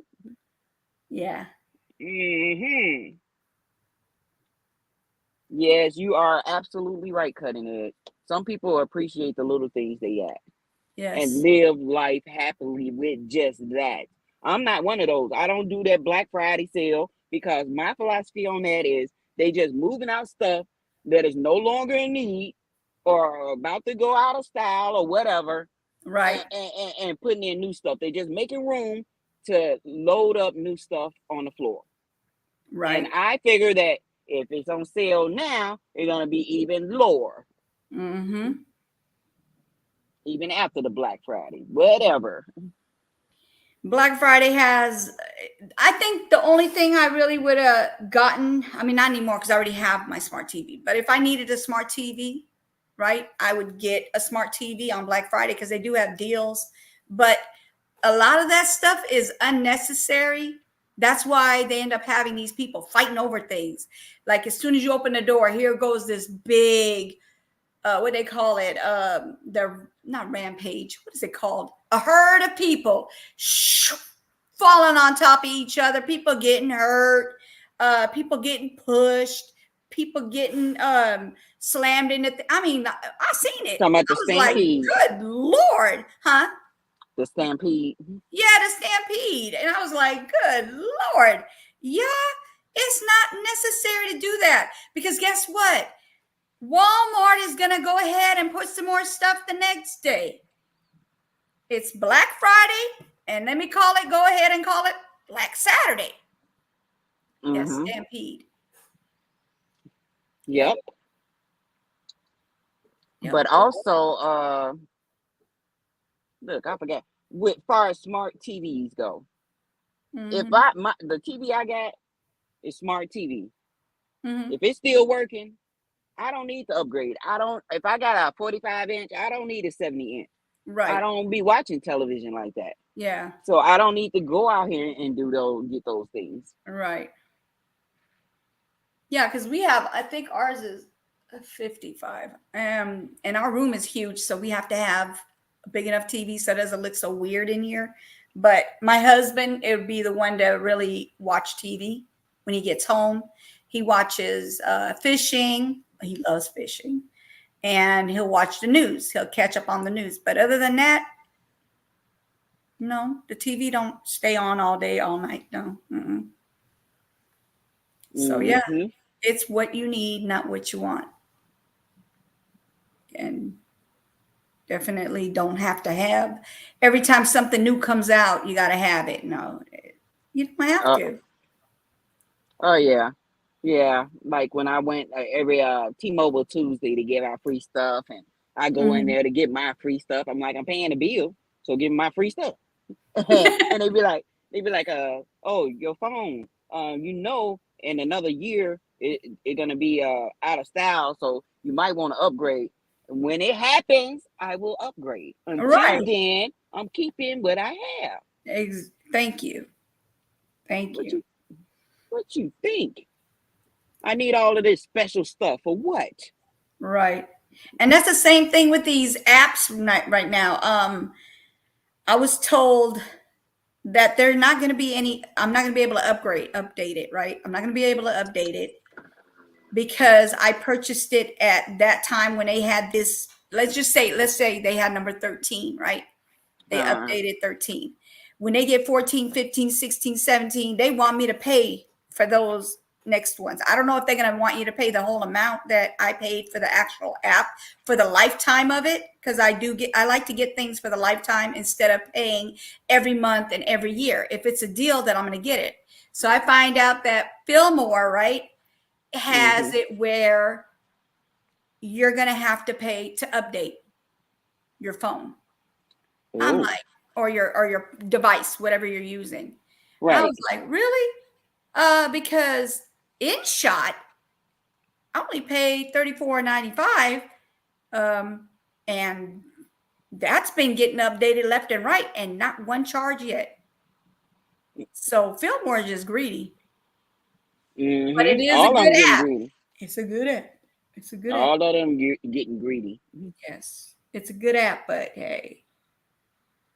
Yeah. Mm-hmm. Yes, you are absolutely right, Cutting Edge. Some people appreciate the little things they have. Yes. And live life happily with just that. I'm not one of those. I don't do that Black Friday sale, because my philosophy on that is they just moving out stuff that is no longer in need or about to go out of style or whatever. Right. And putting in new stuff. They're just making room to load up new stuff on the floor. Right. And I figure that if it's on sale now, it's going to be even lower. Mm-hmm. Even after the Black Friday, whatever. Black Friday has, I think the only thing I really would have gotten, I mean, not anymore because I already have my smart TV, but if I needed a smart TV, right, I would get a smart TV on Black Friday because they do have deals. But a lot of that stuff is unnecessary. That's why they end up having these people fighting over things. Like as soon as you open the door, here goes this big, what they call it, the not rampage, what is it called? A herd of people falling on top of each other, people getting hurt, people getting pushed, people getting slammed in the I mean, I seen it. Talking about the stampede. Like, good Lord, huh? The stampede. Yeah, the stampede. And I was like, good Lord. Yeah, it's not necessary to do that, because guess what? Walmart is going to go ahead and put some more stuff the next day. It's Black Friday, and let me go ahead and call it Black Saturday. Mm-hmm. Yes, stampede. Yep. But also, look, I forgot. With far as smart TVs go, if the TV I got is smart TV, if it's still working, I don't need to upgrade. If I got a 45-inch, I don't need a 70-inch. Right. I don't be watching television like that. Yeah. So I don't need to go out here and get those things. Right. Yeah, because we have, I think ours is 55. And our room is huge, so we have to have a big enough TV so it doesn't look so weird in here. But my husband, it would be the one to really watch TV when he gets home. He watches fishing. He loves fishing. And he'll watch the news. He'll catch up on the news. But other than that, no, the TV don't stay on all day, all night. No. Mm-mm. So, yeah, it's what you need, not what you want. And definitely don't have to have. Every time something new comes out, you got to have it. No, you don't have to. Oh, yeah. Yeah. Like when I went every T-Mobile Tuesday to give out free stuff, and I go in there to get my free stuff. I'm like, I'm paying the bill, so give me my free stuff. And they'd be like, oh, your phone, in another year it's gonna be out of style, so you might want to upgrade. When it happens, I will upgrade. Until then, I'm keeping what I have. Thank you. What you think? I need all of this special stuff for what? Right. And that's the same thing with these apps right now. I was told that they're not going to be I'm not going to be able to update it, right? I'm not going to be able to update it because I purchased it at that time when they had this, let's say they had number 13, right? They updated 13. When they get 14, 15, 16, 17, they want me to pay for those next ones. I don't know if they're going to want you to pay the whole amount that I paid for the actual app for the lifetime of it, because I like to get things for the lifetime instead of paying every month and every year. If it's a deal, then I'm going to get it. So I find out that Fillmore, right, has it where you're going to have to pay to update your phone. Ooh. I'm like, or your device, whatever you're using. Right. I was like, really? Because InShot, I only paid $34.95, and that's been getting updated left and right, and not one charge yet. So Fillmore is just greedy, but it is all a good app. Greedy. It's a good app. It's a good app. All of them getting greedy. Yes, it's a good app, but hey,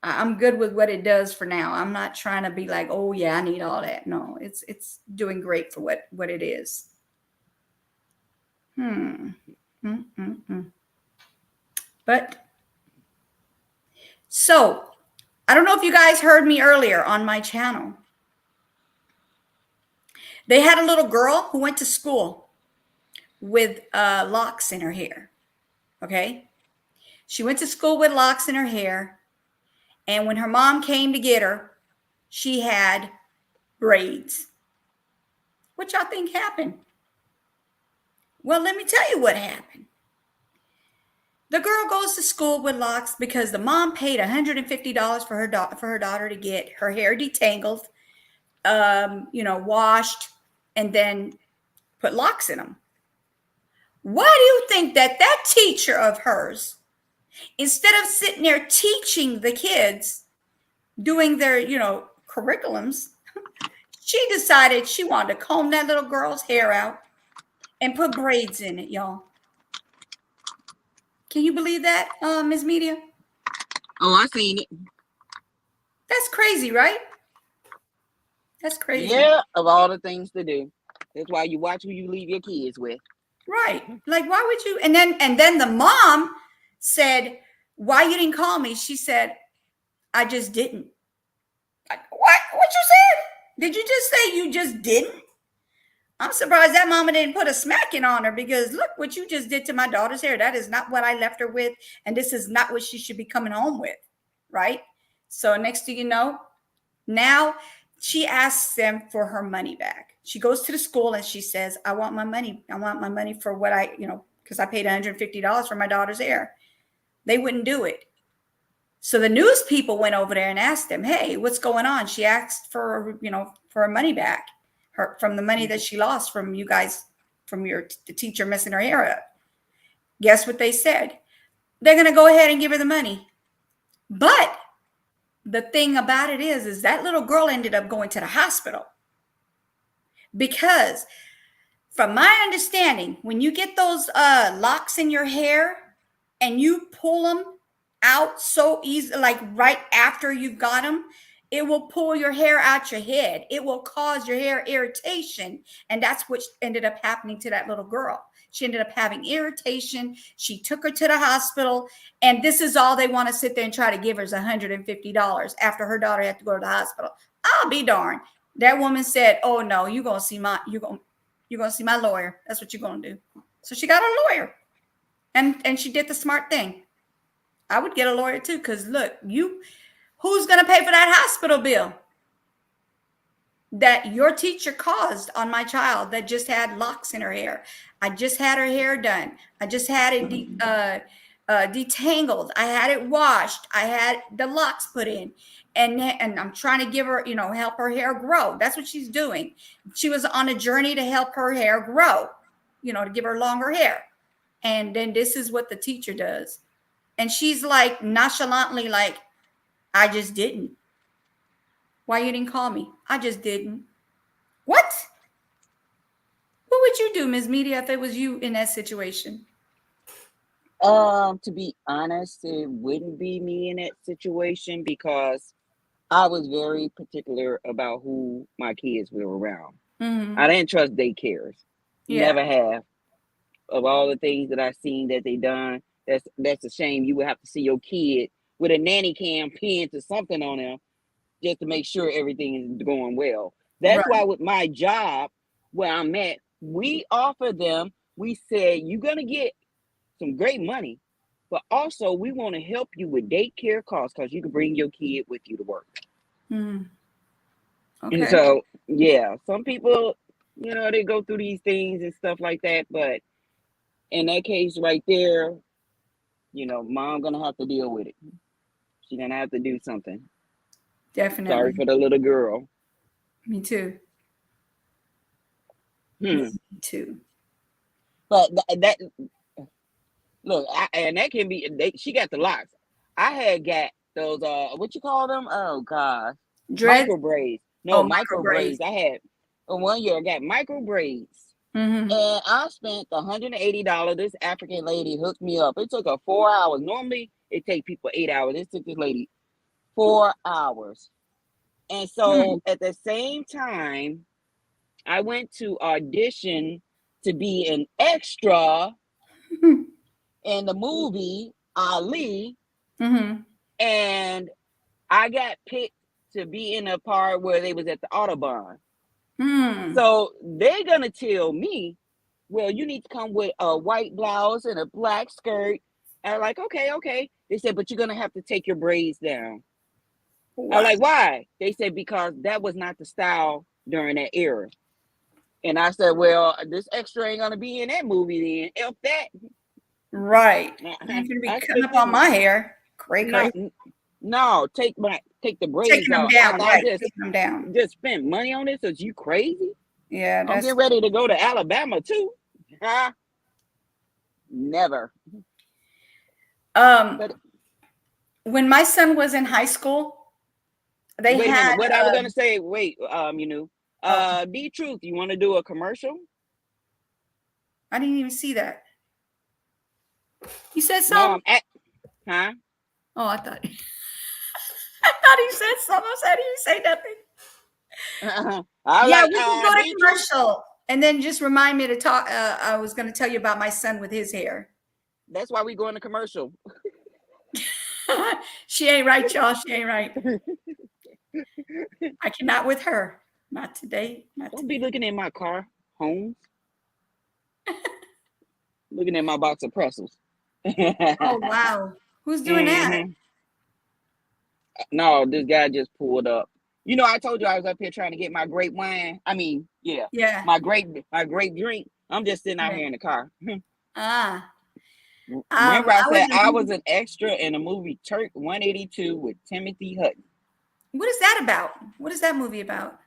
I'm good with what it does for now. I'm not trying to be like, oh yeah, I need all that. No, it's doing great for what it is. But so I don't know if you guys heard me earlier on my channel. They had a little girl who went to school with locks in her hair. Okay. She went to school with locks in her hair. And when her mom came to get her, she had braids. What y'all think happened? Well, let me tell you what happened. The girl goes to school with locks because the mom paid $150 for her daughter to get her hair detangled, washed, and then put locks in them. Why do you think that teacher of hers, instead of sitting there teaching the kids, doing their, curriculums, she decided she wanted to comb that little girl's hair out and put braids in it, y'all? Can you believe that, Ms. Media? Oh, I seen it. That's crazy, right? That's crazy. Yeah, of all the things to do. That's why you watch who you leave your kids with. Right. Like, why would you? And then the mom said, why you didn't call me? She said, I just didn't. What you said? Did you just say you just didn't? I'm surprised that mama didn't put a smacking on her, because look what you just did to my daughter's hair. That is not what I left her with. And this is not what she should be coming home with. Right. So next thing you know, now she asks them for her money back. She goes to the school and she says, I want my money. I want my money for what because I paid $150 for my daughter's hair. They wouldn't do it. So the news people went over there and asked them, hey, what's going on? She asked for her money back, from the money that she lost from you guys, from the teacher messing her hair up. Guess what they said? They're going to go ahead and give her the money. But the thing about it is that little girl ended up going to the hospital, because from my understanding, when you get those locks in your hair and you pull them out so easy, like right after you've got them, it will pull your hair out your head. It will cause your hair irritation. And that's what ended up happening to that little girl. She ended up having irritation. She took her to the hospital. And this is all they want to sit there and try to give her is $150 after her daughter had to go to the hospital. I'll be darned. That woman said, oh no, you're going to see my lawyer. That's what you're going to do. So she got a lawyer. And she did the smart thing. I would get a lawyer too, because look, who's going to pay for that hospital bill that your teacher caused on my child that just had locks in her hair? I just had her hair done. I just had it detangled. I had it washed. I had the locks put in. And I'm trying to give her, help her hair grow. That's what she's doing. She was on a journey to help her hair grow, to give her longer hair. And then this is what the teacher does. And she's like nonchalantly like, I just didn't. Why you didn't call me? I just didn't. What? What would you do, Ms. Media, if it was you in that situation? To be honest, it wouldn't be me in that situation because I was very particular about who my kids were around. Mm-hmm. I didn't trust daycares. Yeah. Never have. Of all the things that I've seen that they done, that's a shame. You would have to see your kid with a nanny cam pinned to something on them just to make sure everything is going well. That's why with my job where I'm at, we offer them, we said, you're going to get some great money, but also we want to help you with daycare costs because you can bring your kid with you to work. Mm. And Okay. so, yeah, some people, they go through these things and stuff like that. But in that case right there, mom going to have to deal with it. She's going to have to do something. Definitely. Sorry for the little girl. Me too. Me too. But that look, and that can be. She got the locks. I had got those. What you call them? Oh gosh, Dreads? micro braids. No, micro braids. braids. I had 1 year. I got micro braids, and I spent $180. This African lady hooked me up. It took her 4 hours. Normally, it take people 8 hours. It took this lady 4 hours. And so at the same time, I went to audition to be an extra in the movie Ali, and I got picked to be in a part where they was at the Autobahn. So they're gonna tell me, well, you need to come with a white blouse and a black skirt. And I'm like, okay. They said, but you're gonna have to take your braids down. I'm like, why? They said, because that was not the style during that era. And I said, well, this extra ain't gonna be in that movie then. F that. Right. You're gonna be cutting up on my hair. Crazy. No, take the braids Taking them out. down, right? Taking them down. Just spent money on this. Is you crazy? Yeah, I'm getting ready to go to Alabama too. Huh? Never. But when my son was in high school, they wait had. A minute. What I was gonna say. Wait, be truth. You want to do a commercial? I didn't even see that. You said something? No, huh? Oh, I thought he said something. I said he didn't say nothing. Yeah, we can go to commercial. And then just remind me to talk. I was going to tell you about my son with his hair. That's why we go into commercial. She ain't right, y'all. She ain't right. I cannot with her. Not today. Don't be looking in my car, Holmes. Looking at my box of pretzels. Oh, wow. Who's doing that? No, this guy just pulled up. I told you I was up here trying to get my great wine. I mean, yeah. My great drink. I'm just sitting out here in the car. Remember I said I was an extra in a movie Turk 182 with Timothy Hutton. What is that about? What is that movie about?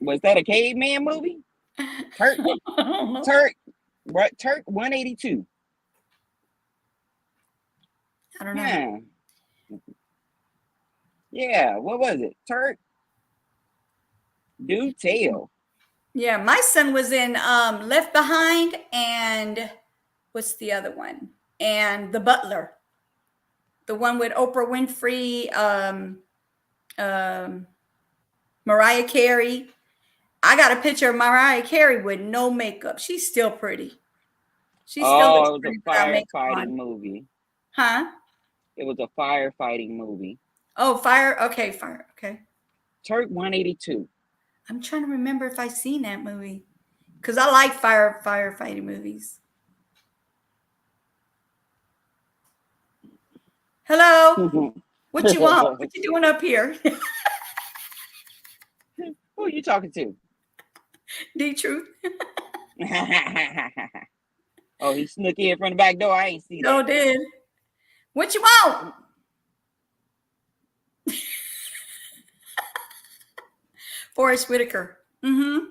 Was that a caveman movie? Turk 182. I don't know. Yeah, what was it? Turk? Do tell. Yeah, my son was in Left Behind, and what's the other one? And The Butler, the one with Oprah Winfrey, Mariah Carey. I got a picture of Mariah Carey with no makeup. She's still pretty. She still looks Oh, it was pretty a without makeup firefighting on. movie. Huh? It was a firefighting movie. Oh, Fire. Okay, Fire. Okay. Turk 182. I'm trying to remember if I seen that movie, because I like firefighting movies. Hello. What you want? What you doing up here? Who are you talking to? D-Truth. Oh, he snuck in from the back door. I ain't see that. No, did. What you want? Forrest Whitaker. Mm-hmm.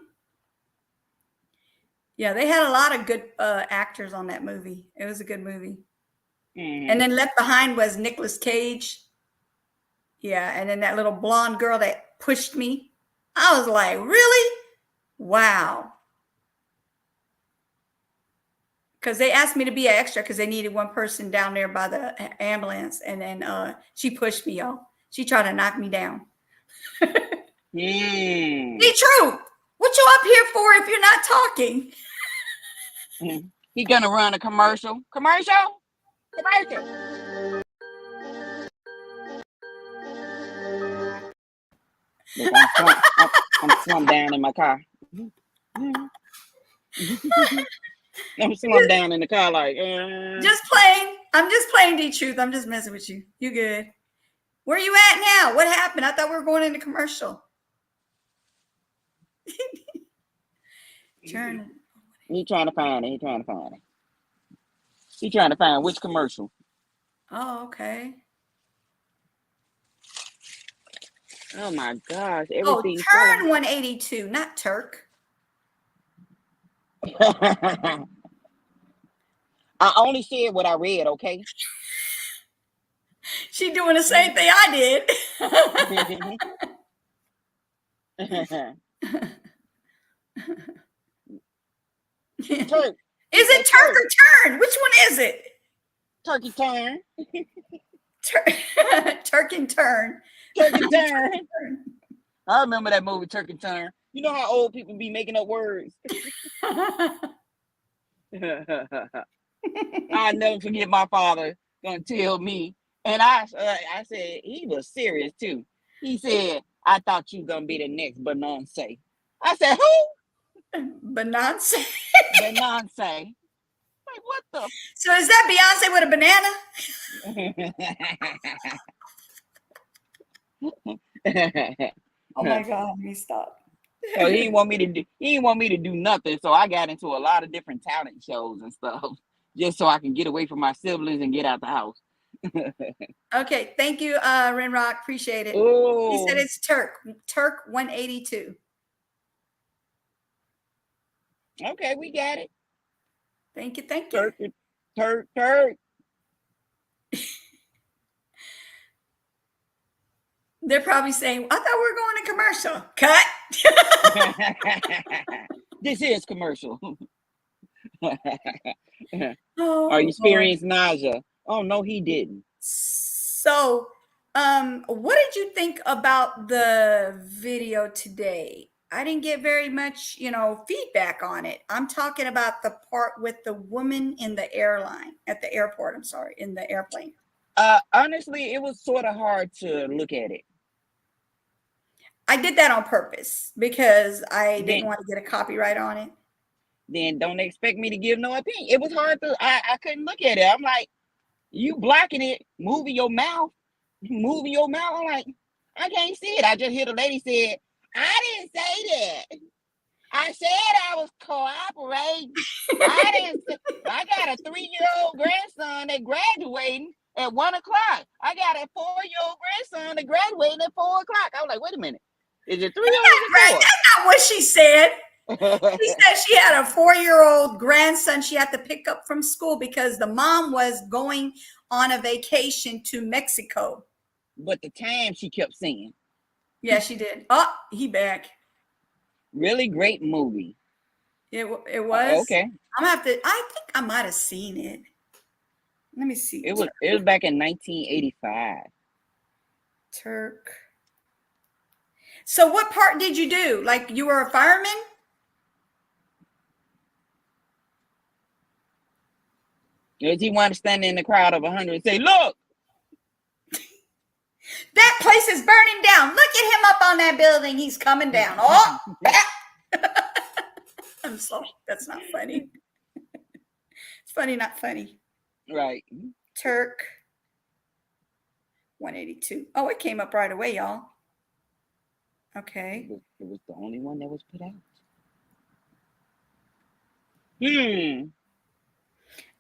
Yeah, they had a lot of good actors on that movie. It was a good movie. Mm-hmm. And then Left Behind was Nicolas Cage. Yeah, and then that little blonde girl that pushed me. I was like, really? Wow. Because they asked me to be an extra because they needed one person down there by the ambulance. And then she pushed me, y'all. She tried to knock me down. Be true. What you up here for if you're not talking? He gonna run a commercial. Commercial? Look, I'm slumped down in my car. I'm slumped down in the car like. Just playing. I'm just playing, D-Truth. I'm just messing with you. You good. Where you at now? What happened? I thought we were going into commercial. Turn. He trying to find it. He trying to find which commercial. Oh, okay. Oh my gosh. Oh, Turn 182, not Turk. I only said what I read, okay? She doing the same thing I did. Turk. Is it Turk or Turn? Which one is it? Turkey Turn. Turk and Turn. Turk and Turn. I remember that movie, Turk and Turn. You know how old people be making up words? I'll never forget my father gonna tell me. And I said, he was serious too. He said, I thought you gonna be the next Beyonce. I said, who? Beyonce. Beyonce. Like, what the? So is that Beyonce with a banana? Oh my God, let me stop. So he didn't want me to do nothing. So I got into a lot of different talent shows and stuff just so I can get away from my siblings and get out the house. Okay, thank you, Renrock. Appreciate it. Ooh. He said it's Turk 182. Okay, we got it. Thank you. Turk. They're probably saying, I thought we were going to commercial. Cut. This is commercial. Oh, Are you experiencing nausea? Oh no, he didn't. So, what did you think about the video today? I didn't get very much, feedback on it. I'm talking about the part with the woman in the airport. I'm sorry, in the airplane. Honestly, it was sort of hard to look at it. I did that on purpose because I didn't want to get a copyright on it. Then don't expect me to give no opinion. It was hard to, I couldn't look at it. I'm like, you blocking it, moving your mouth. I'm like, I can't see it. I just hear the lady said, I didn't say that. I said I was cooperating. I got a 3-year-old grandson that graduating at 1:00. I got a 4-year-old grandson that graduating at 4:00. I was like, wait a minute. Is it 3 or 4? That's not what she said. She said she had a 4-year-old grandson she had to pick up from school because the mom was going on a vacation to Mexico. But the time she kept saying. Yeah, she did. Oh, he back. Really great movie. It was. Okay. I'm gonna have to. I think I might have seen it. Let me see. It was back in 1985. Turk. So what part did you do? Like you were a fireman? Does he want to stand in the crowd of 100 and say, "Look, That place is burning down. Look at him up on that building. He's coming down. Oh, I'm sorry. That's not funny. It's funny, not funny. right"? Turk 182. Oh, it came up right away, y'all. Okay. It was the only one that was put out.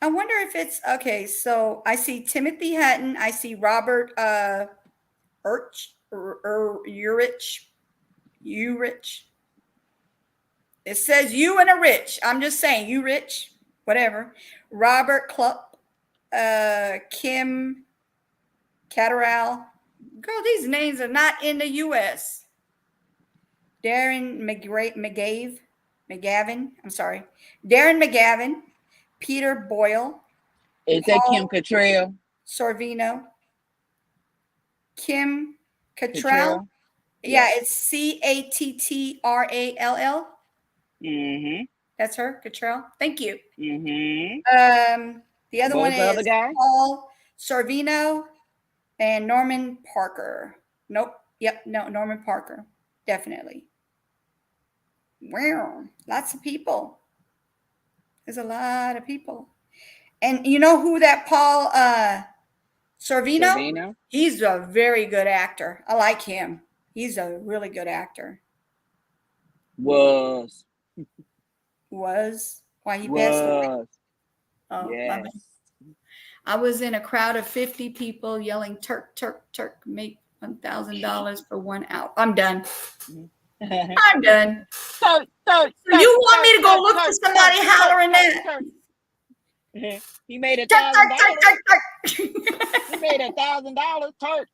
I wonder if it's okay. So I see Timothy Hutton. I see Robert Urich. It says you and a rich. I'm just saying you rich, whatever. Robert Klupp, Kim Catterall. Girl, these names are not in the U.S. Darren McGavin. I'm sorry. Darren McGavin. Peter Boyle. Is that Kim Cattrall? Sorvino. Kim Cattrall. Yeah, it's Cattrall. Mm-hmm. That's her, Cattrall. Thank you. Mm-hmm. The other What one was the is other guy? Paul Sorvino and Norman Parker. Nope. Yep. No, Norman Parker. Definitely. Wow. Lots of people. There's a lot of people. And you know who that Paul Sorvino? He's a very good actor. I like him. He's a really good actor. Was. Why he passed away? Oh, yes. I was in a crowd of 50 people yelling, "Turk, Turk, Turk, make $1,000 for 1 hour." I'm done. I'm done. Turk, you want me to go look for somebody hollering that? He made $1,000. He made $1,000. Turk.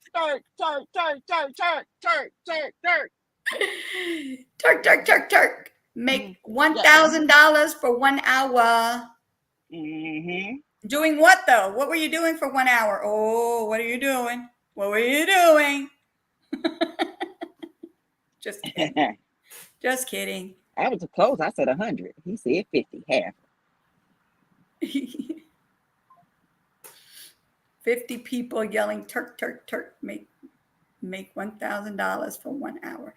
Turk. Make $1,000 for 1 hour. Mm-hmm. Doing what though? What were you doing for 1 hour? Oh, what are you doing? What were you doing? Just kidding. Just kidding. I was close. I said 100. He said 50, half. 50 people yelling, "Turk, Turk, Turk, make $1,000 for 1 hour."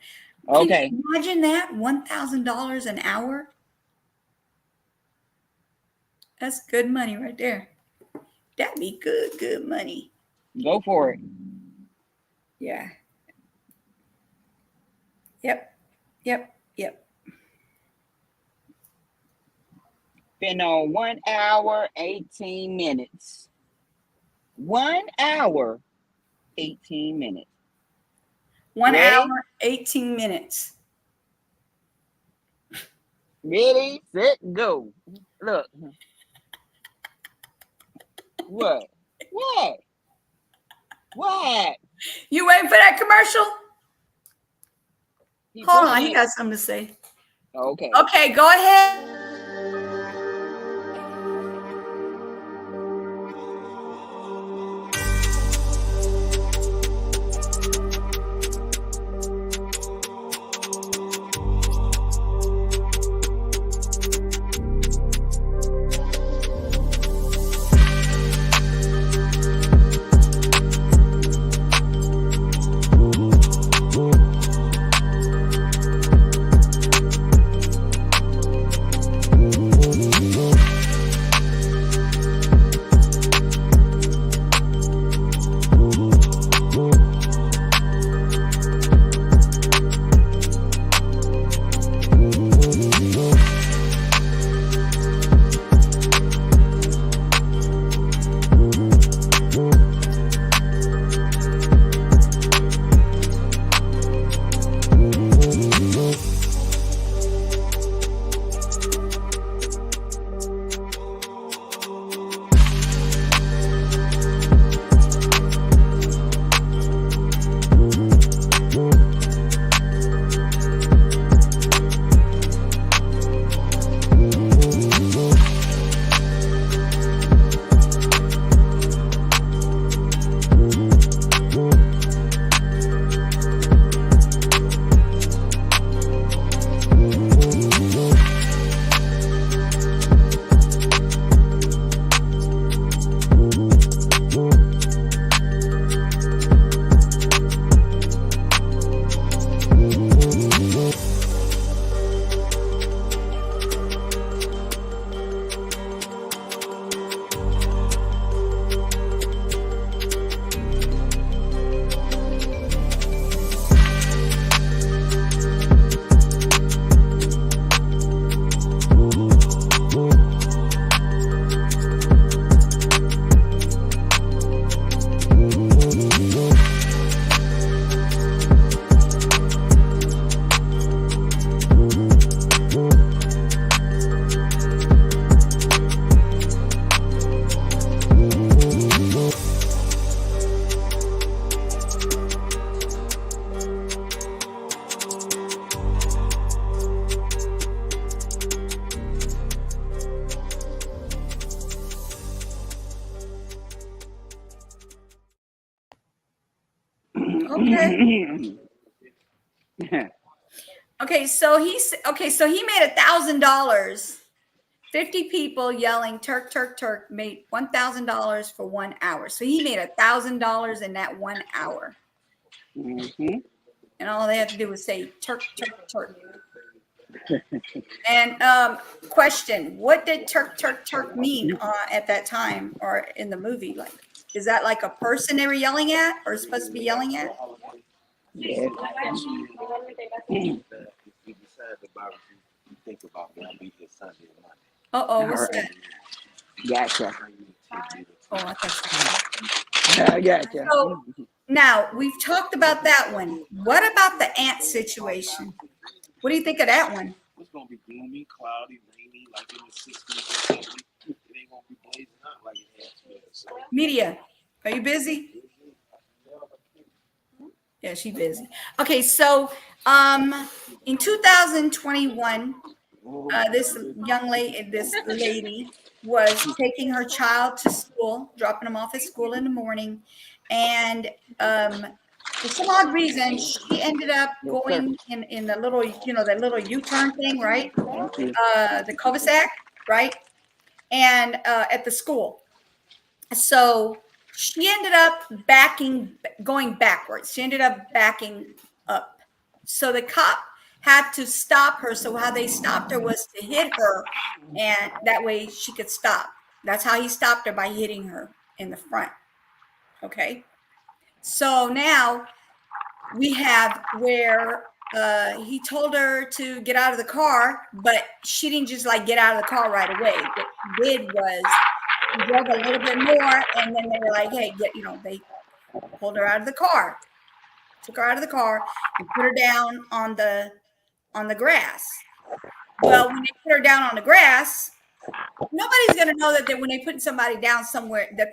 Okay. Can you imagine that? $1,000 an hour? That's good money right there. That'd be good money. Go for it. Yeah. Yep. Been on 1 hour, 18 minutes. 1 hour, 18 minutes. 1 Ready? hour, 18 minutes. Ready, set, go. Look. What? You waiting for that commercial? He Hold put on, it he in. got something to say. Okay. Okay, go ahead. Okay. Okay, so he made $1,000. 50 people yelling Turk, Turk, Turk made $1,000 for 1 hour. So he made $1,000 in that 1 hour. And all they had to do was say Turk, Turk, Turk. And question, what did Turk, Turk, Turk mean at that time or in the movie? Like, is that like a person they were yelling at or supposed to be yelling at? Yeah. Uh-oh, what's that? Gotcha. Oh, I I gotcha. So now we've talked about that one. What about the ant situation? What do you think of that one? It's gonna be gloomy, cloudy, rainy, like in the 60s or 70s. It ain't gonna be blazing hot like it has been. So. Media, are you busy? Yeah, she's busy. Okay, so in 2021, this lady was taking her child to school, dropping him off at school in the morning, and for some odd reason, she ended up going in the little, that little U-turn thing, right? The cul-de-sac, right? And at the school. So she ended up going backwards. She ended up backing up. So the cop had to stop her. So how they stopped her was to hit her, and that way she could stop. That's how he stopped her, by hitting her in the front. Okay. So now we have where he told her to get out of the car, but she didn't just like get out of the car right away. What she did was he drove a little bit more, and then they were like, hey, they pulled her out of the car, took her out of the car and put her down on the grass. Well, when they put her down on the grass, nobody's going to know that when they put somebody down somewhere that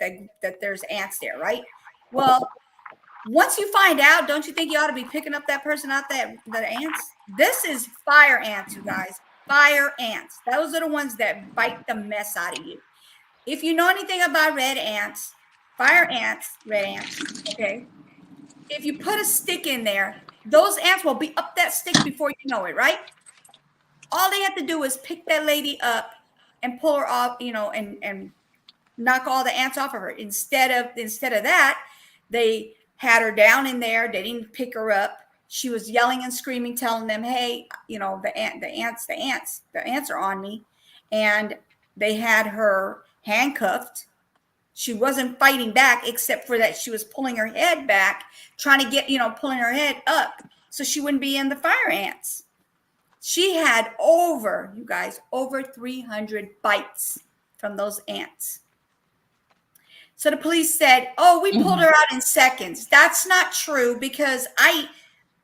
there's ants there, right? Well, once you find out, don't you think you ought to be picking up that person out there, the ants? This is fire ants, you guys. Fire ants. Those are the ones that bite the mess out of you. If you know anything about red ants, fire ants, red ants, okay? If you put a stick in there, those ants will be up that stick before you know it, right? All they have to do is pick that lady up and pull her off, and knock all the ants off of her. Instead of that, they had her down in there. They didn't pick her up. She was yelling and screaming, telling them, hey, the ants are on me. And they had her handcuffed. She wasn't fighting back, except for that she was pulling her head back, trying to get, pulling her head up so she wouldn't be in the fire ants. She had over 300 bites from those ants. So the police said, oh, we pulled her out in seconds. That's not true, because I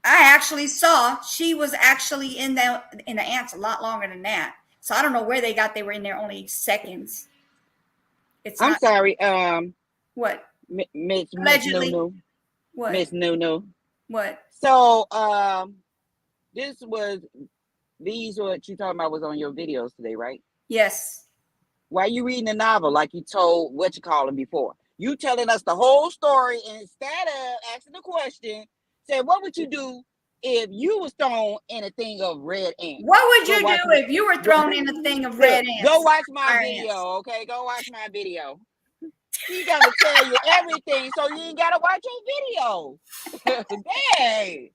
actually saw she was actually in the ants a lot longer than that. So I don't know where they were in there only seconds. I'm sorry. What? Miss Allegedly. Nunu. What? Miss Nunu. What? So these what you talking about was on your videos today, right? Yes. Why you reading the novel like you told before? You telling us the whole story, and instead of asking the question, say, what would you do if you was thrown in a thing of red ants? What would you do if you were thrown in a thing of red ants? Go watch my video, okay? Go watch my video. He's gonna tell you everything, so you ain't gotta watch your video. Dang.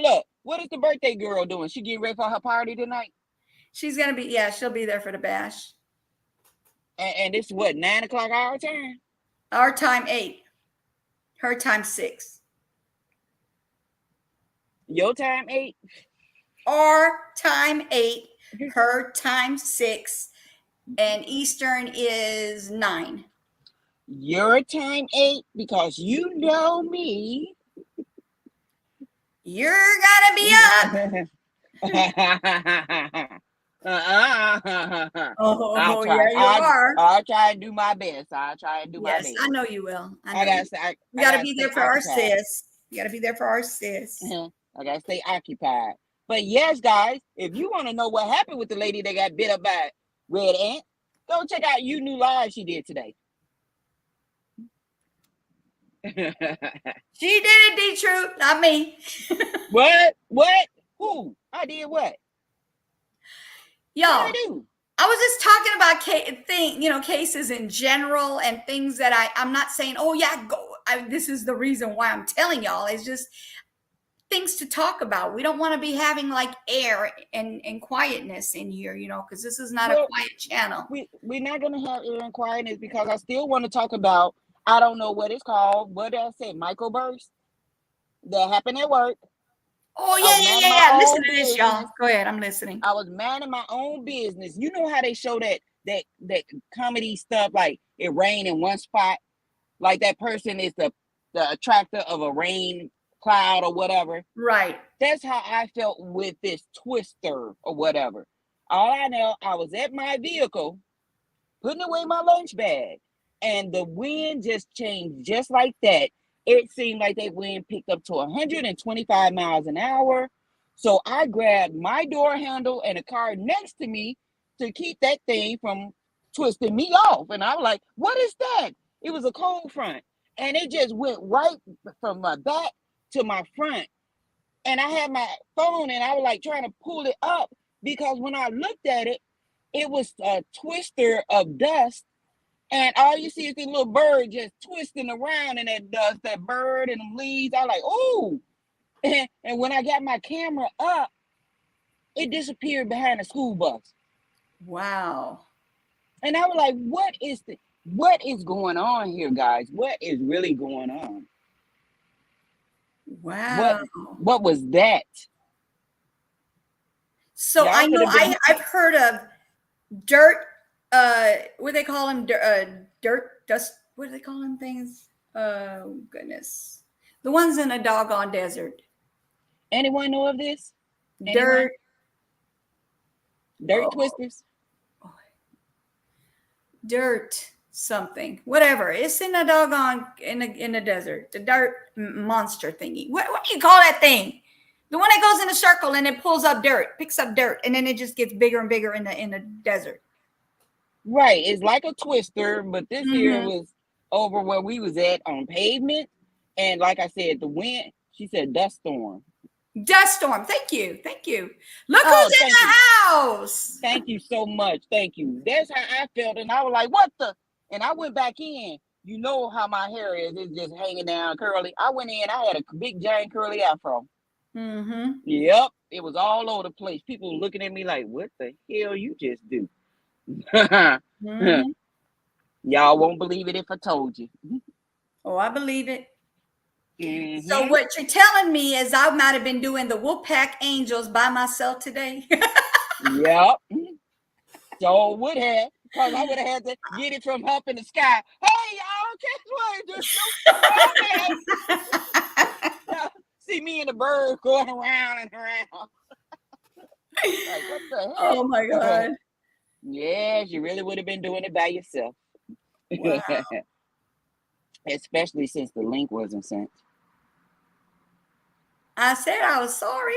Look, what is the birthday girl doing? She getting ready for her party tonight? She's gonna be, she'll be there for the bash. And it's what, 9 o'clock our time? Our time 8. Her time 6. Your time 8? Our time 8. Her time 6. And Eastern is 9. Your time 8, because you know me. You're gonna be up. Oh, yeah, you are. I'll try and do my best. my best. Yes, I know you will. I gotta be there for our sis. You gotta be there for our sis. I gotta stay occupied. But yes, guys, if you want to know what happened with the lady that got bit up by red ant, go check out You New Live she did today. She did it, D-Truth, not me. What? Who? I did what? Y'all, What did I do? I was just talking about cases in general and things that I'm not saying, oh yeah, this is the reason why I'm telling y'all. It's just things to talk about. We don't want to be having like air and quietness in here, because this is not a quiet channel. We're not going to have air and quietness because I still want to talk about, I don't know what it's called. What did I say? Microburst that happened at work. Oh, yeah. Listen to this, y'all. Go ahead. I'm listening. I was minding my own business. You know how they show that comedy stuff, like it rained in one spot, like that person is the attractor of a rain cloud or whatever. Right. That's how I felt with this twister or whatever. All I know, I was at my vehicle, putting away my lunch bag, and the wind just changed just like that. It seemed like that wind picked up to 125 miles an hour. So I grabbed my door handle and a car next to me to keep that thing from twisting me off. And I was like, what is that? It was a cold front. And it just went right from my back to my front. And I had my phone and I was like trying to pull it up because when I looked at it, it was a twister of dust. And all you see is this little bird just twisting around in that dust, that bird and them leaves. I was like, ooh. And when I got my camera up, it disappeared behind a school bus. Wow. And I was like, what is going on here, guys? What is really going on? Wow. What was that? So I know I've heard of dirt, what do they call them? Dirt, dust, what do they call them things? Oh, goodness. The ones in a doggone desert. Anyone know of this? Dirt twisters? Dirt something, whatever. It's in a doggone, in the desert. The dirt monster thingy. What do you call that thing? The one that goes in a circle and it pulls up dirt, picks up dirt, and then it just gets bigger and bigger in the desert. Right. It's like a twister, but this here was over where we was at on pavement. And like I said, the wind, she said dust storm. Dust storm. Thank you. Look who's in the house. Thank you so much. Thank you. That's how I felt. And I was like, what the? And I went back in. You know how my hair is. It's just hanging down curly. I went in. I had a big, giant curly afro. Mm-hmm. Yep. It was all over the place. People looking at me like, what the hell you just do? Y'all won't believe it if I told you. Oh, I believe it. Mm-hmm. So what you're telling me is I might have been doing the Wolfpack Angels by myself today. Yep. So would have, because I would have had to get it from up in the sky. Hey, y'all, catch what? See me and the bird going around and around. Like, what the heck? Oh my God. Yes, you really would have been doing it by yourself. Wow. Especially since the link wasn't sent. I said I was sorry.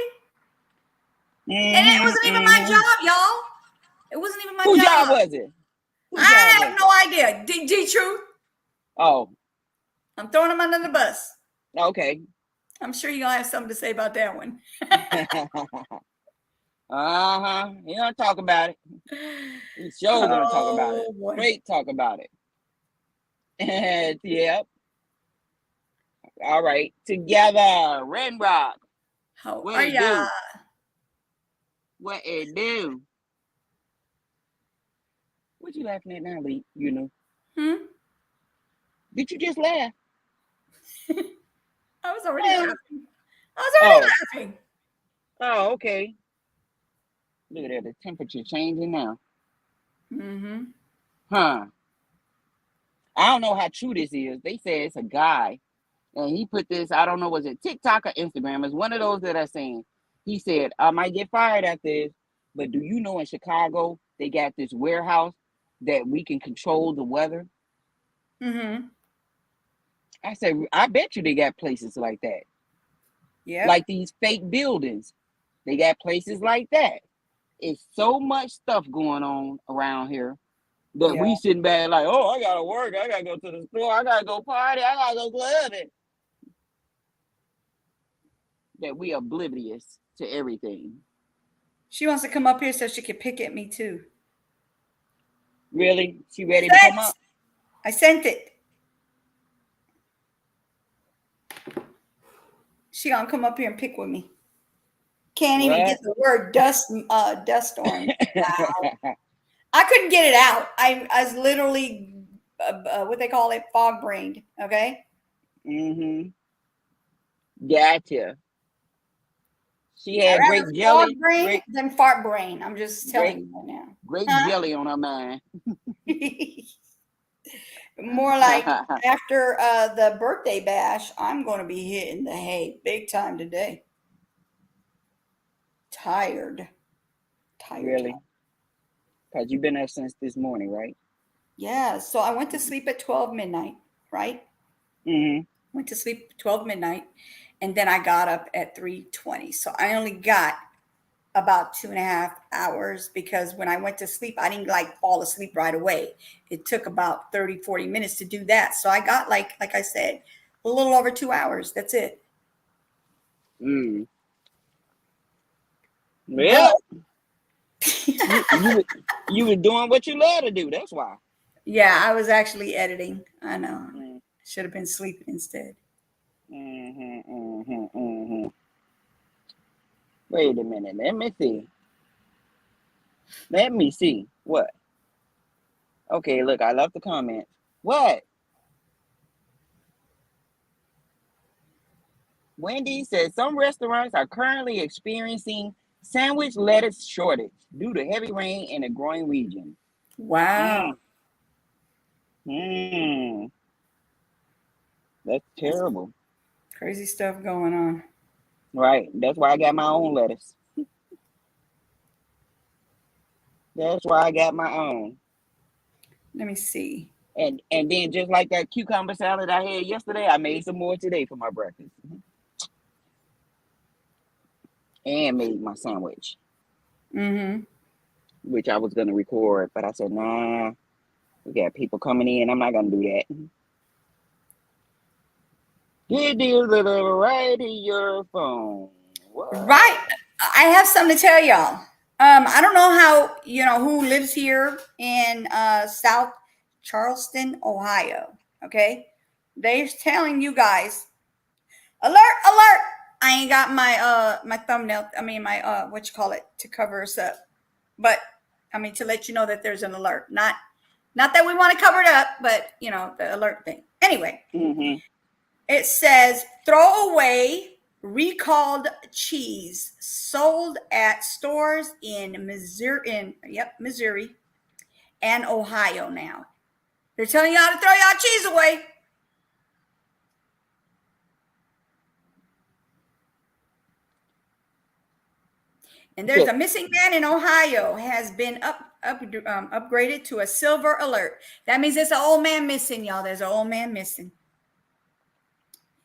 And it wasn't even my job, y'all. It wasn't even my job. Whose job was it? I have no idea. D-Truth. Oh. I'm throwing him under the bus. Okay. I'm sure you're going to have something to say about that one. You don't talk about it. You sure gonna talk about it. Boy. Great talk about it. Yep. All right. Together. Red Rock. How are ya? What it do? What you laughing at now, Lee? You know. Did you just laugh? I was already laughing. Oh, okay. Look at that, the temperature changing now. Huh. I don't know how true this is. They say it's a guy. And he put this, I don't know, was it TikTok or Instagram? It's one of those that are saying, he said, I might get fired after this, but do you know in Chicago, they got this warehouse that we can control the weather? I said, I bet you they got places like that. Yeah. Like these fake buildings. They got places like that. It's so much stuff going on around here. That Yeah. we sitting back like, oh, I gotta work, I gotta go to the store, I gotta go party, I gotta go clubbing. That we oblivious to everything. She wants to come up here so she can pick at me too. Really? She ready to come up? I sent it. She gonna come up here and pick with me. Can't even get the word dust storm out. I couldn't get it out. I was literally what they call it, fog brained. Okay. Gotcha. She had I'd great rather jelly. fog brain than fart brain. I'm just telling you right now. Great jelly on her mind. More like after the birthday bash, I'm going to be hitting the hay big time today. Tired. Really? Because you've been up since this morning, right? Yeah. So I went to sleep at 12 midnight, right? Went to sleep at 12 midnight, and then I got up at 3:20. So I only got about 2.5 hours, because when I went to sleep, I didn't like fall asleep right away. It took about 30-40 minutes to do that. So I got like I said, a little over 2 hours. That's it. Well, you were doing what you love to do. That's why. Yeah, I was actually editing. I know. Should have been sleeping instead. Wait a minute. Let me see. What? Okay, look, I love the comment. What? Wendy says some restaurants are currently experiencing sandwich lettuce shortage due to heavy rain in a growing region. Wow. That's terrible. Crazy stuff going on. Right. That's why I got my own lettuce. That's why I got my own. Let me see. And then just like that cucumber salad I had yesterday, I made some more today for my breakfast. And made my sandwich. Which I was going to record, but I said, nah, we got people coming in. I'm not going to do that. Good deal right in your phone. What? Right. I have something to tell y'all. I don't know how, who lives here in South Charleston, Ohio. Okay. They're telling you guys, alert, alert. I ain't got my thumbnail. I mean, my, to cover us up. But I mean, to let you know that there's an alert. Not that we want to cover it up, but the alert thing. Anyway, it says throw away recalled cheese sold at stores in Missouri and Ohio now. They're telling y'all to throw y'all cheese away. And there's a missing man in Ohio has been upgraded to a silver alert. That means there's an old man missing, y'all. There's an old man missing.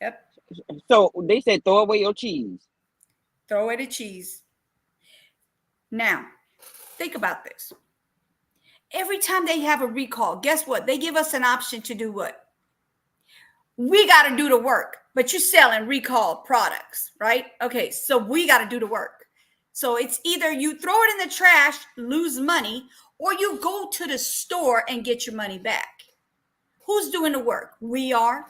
Yep. So they said throw away your cheese. Throw away the cheese. Now, think about this. Every time they have a recall, guess what? They give us an option to do what? We got to do the work, but you're selling recalled products, right? Okay, so we got to do the work. So it's either you throw it in the trash, lose money, or you go to the store and get your money back. Who's doing the work? We are.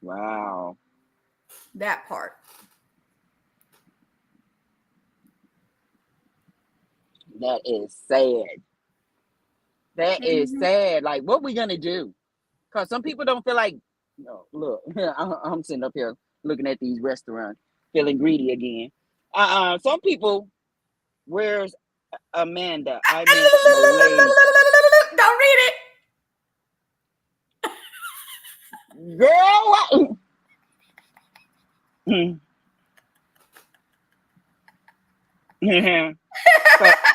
Wow. That part. That is sad. That is sad. Like, what we gonna do? Because some people don't feel like, look, I'm sitting up here looking at these restaurants, feeling greedy again. Some people, where's Amanda? I meant Don't read it. Girl,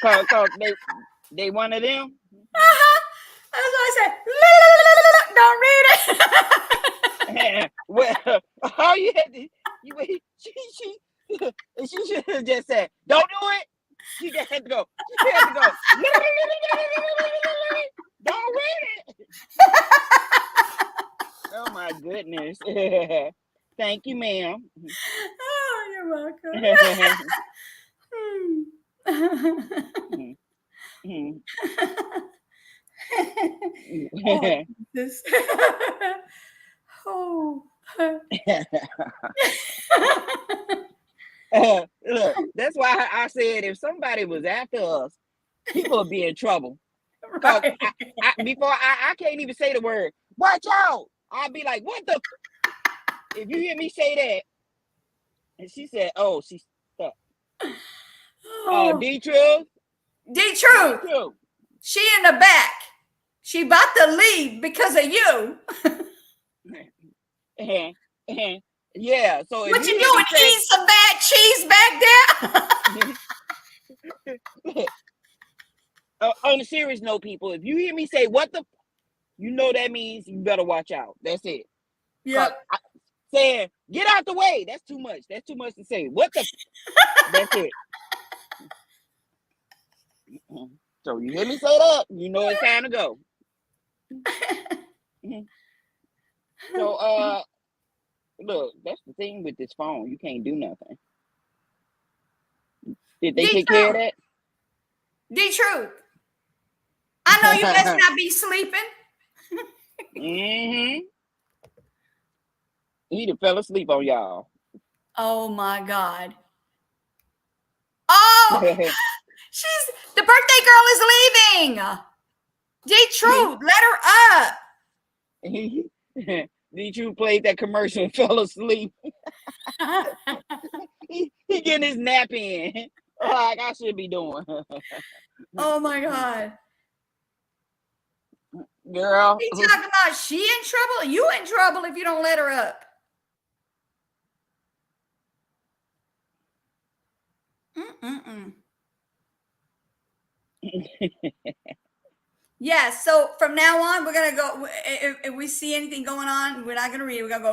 Cause they one of them. That's what I said. Don't read it. Well, how you had to? She should have just said, "Don't do it." She had to go. She had to go. Don't read it. Oh my goodness. Thank you, ma'am. Oh, you're welcome. Oh, this. Oh. Look, that's why I said if somebody was after us, people would be in trouble. Right. Before I can't even say the word, watch out. I'll be like, what the? If you hear me say that, and she said, oh, she's stuck. Oh. D-Truth. D-Truth. She in the back. She about to leave because of you. Yeah. So what you doing? Eat some bad cheese back there? On a serious note, people, if you hear me say what the, you know that means you better watch out. That's it. Yep. Saying get out the way. That's too much. That's too much to say. What the? That's it. So you hear me say that, you know it's time to go. So look, that's the thing with this phone. You can't do nothing. Did they take care of that? D-Truth. I know you must not be sleeping. He done fell asleep on y'all. Oh my God. Oh, the birthday girl is leaving. D-Truth, let her up. D-Truth played that commercial and fell asleep. he getting his nap in. Like I should be doing. Oh my God. Girl. He talking about she in trouble? You in trouble if you don't let her up. Yeah, so from now on, we're going to go, if we see anything going on, we're not going to read it. We're going to go,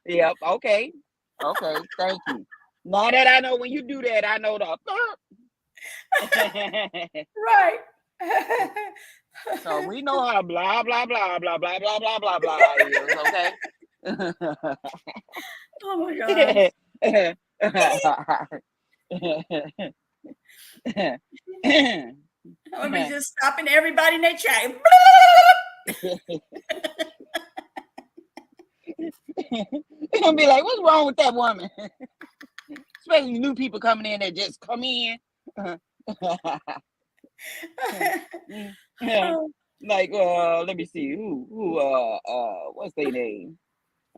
Yep, okay. Okay, thank you. Now that I know when you do that, I know the right. So we know how blah blah blah blah blah blah blah blah blah is, okay? Oh my God. I'm gonna be just stopping everybody in their chat. Gonna be like, what's wrong with that woman? Especially new people coming in that just come in. Like let me see who what's their name?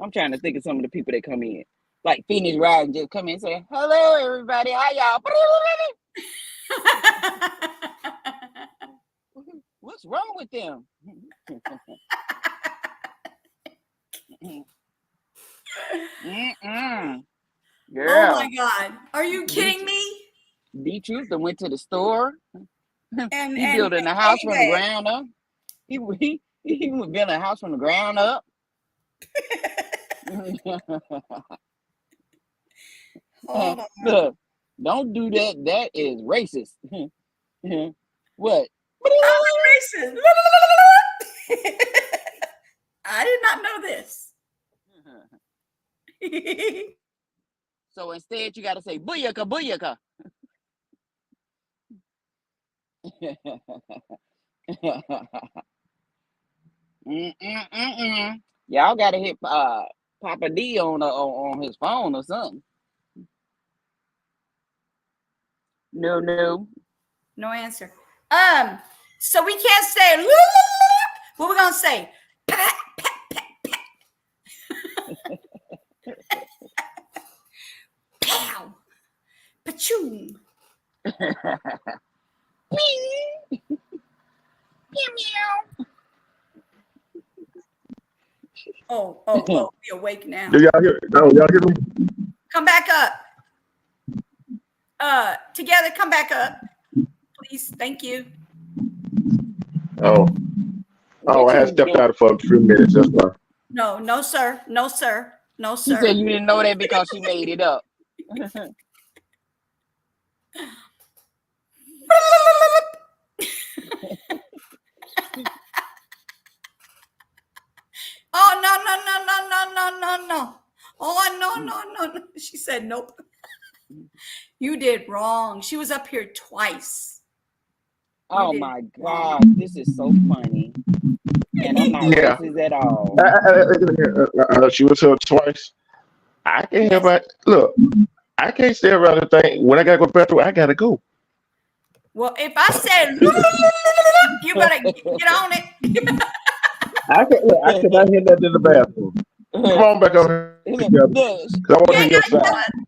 I'm trying to think of some of the people that come in. Like Phoenix Ride just come in and say, hello everybody, how y'all? What's wrong with them? Girl. Oh my God. Are you kidding me? D-Truth went to the store. He building a house from the ground up. He was building a house from the ground up. Look, don't do that. That is racist. What? I'm racist. I did not know this. So instead, you got to say booyaka, booyaka. Y'all got to hit Papa D on his phone or something. No answer. So we can't say what we're gonna say. Pat, pat, pat, pat. Pow, pachoom. Meow, meow. Oh, be awake now. Do y'all hear? No, y'all hear me? Come back up. Together, come back up, please. Thank you. Oh, I had stepped out for a few minutes. That's why. No, sir. No, sir. No, She said sir. you didn't know that because she made it up. Oh, no. Oh, no. She said, nope. You did wrong. She was up here twice. Oh my gosh, this is so funny. And I'm not racist at all. She was here twice. I can't help it. Look, I can't stay around the thing. When I gotta go to the bathroom, I gotta go. Well, if I said, you better get on it. I cannot hear that in the bathroom. Come on back over here.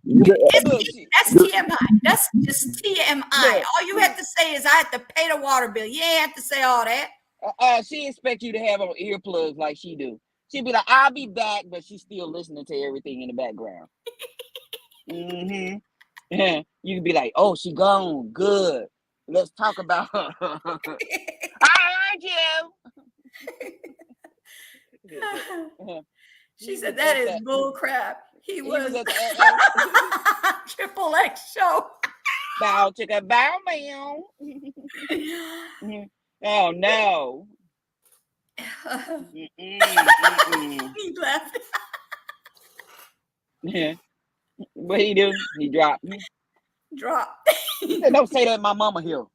That's TMI. That's just TMI. All you have to say is I have to pay the water bill. You ain't have to say all that. She expect you to have on earplugs like she do. She'd be like, I'll be back, but she's still listening to everything in the background. Yeah. You can be like, oh, she gone. Good. Let's talk about her. I heard you. She said that is bull crap. He was at the Triple X show. Bow chicka bow meow. Oh no. He left. Yeah. What he do? He dropped me. Drop. He said, don't say that, my mama here.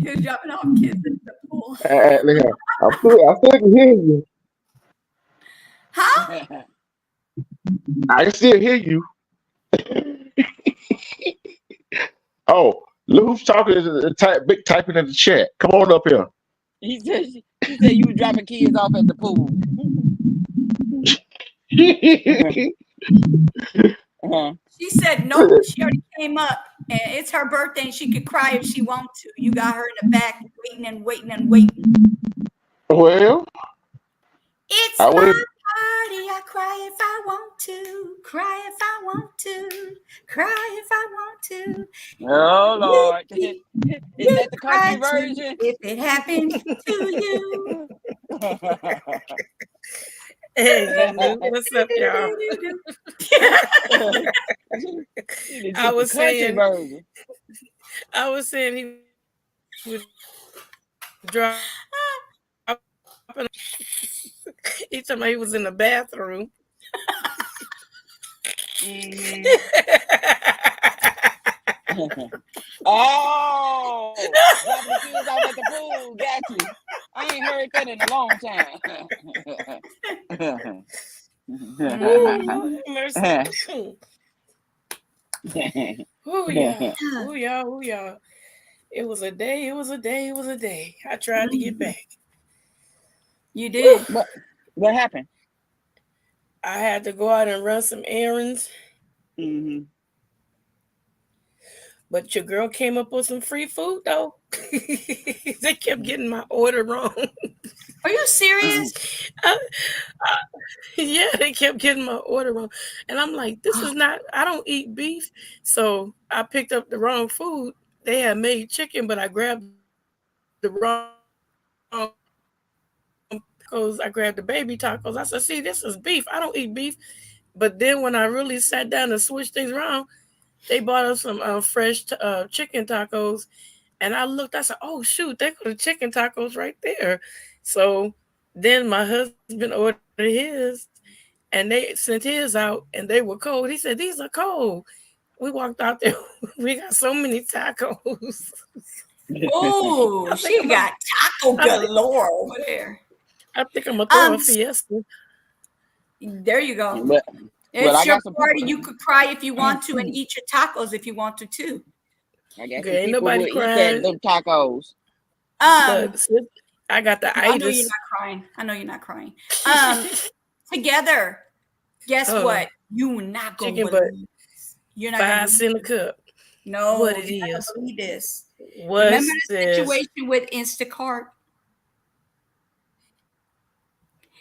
He was dropping off kids in the pool. I still can hear you. Huh? I can still hear you. Oh, look who's talking is big typing in the chat. Come on up here. He said you were dropping kids off at the pool. She said nope. She already came up, and it's her birthday, and she could cry if she wants to. You got her in the back waiting and waiting and waiting. Well, it's my party. I cry if I want to. Cry if I want to. Cry if I want to. Oh Lord. Is that the country version? If it happened to you. Hey, what's up, y'all? I was saying he was dropping. He told me he was in the bathroom. Oh, dropping the kids off at the pool. Got you. I ain't heard that in a long time. Ooh, y'all. It was a day. I tried to get back. You did. What happened? I had to go out and run some errands. But your girl came up with some free food, though. They kept getting my order wrong. Are you serious? Yeah, they kept getting my order wrong. And I'm like, this is not, I don't eat beef. So I picked up the wrong food. They had made chicken, but I grabbed the wrong tacos. I grabbed the baby tacos. I said, see, this is beef. I don't eat beef. But then when I really sat down and switched things around, they bought us some fresh chicken tacos. And I looked, I said, oh, shoot, they got the chicken tacos right there. So then my husband ordered his, and they sent his out, and they were cold. He said, these are cold. We walked out there. We got so many tacos. Oh, she got taco galore over there. I think I'm going to throw a fiesta. There you go. But it's your party. You could cry if you want to and eat your tacos if you want to, too. I guess ain't nobody crying. Them tacos. But I got the itis. I know you're not crying. Together, guess what? You not going to believe. You're not 5 cents a cup. No, what it is. Believe this. What's Remember the situation with Instacart?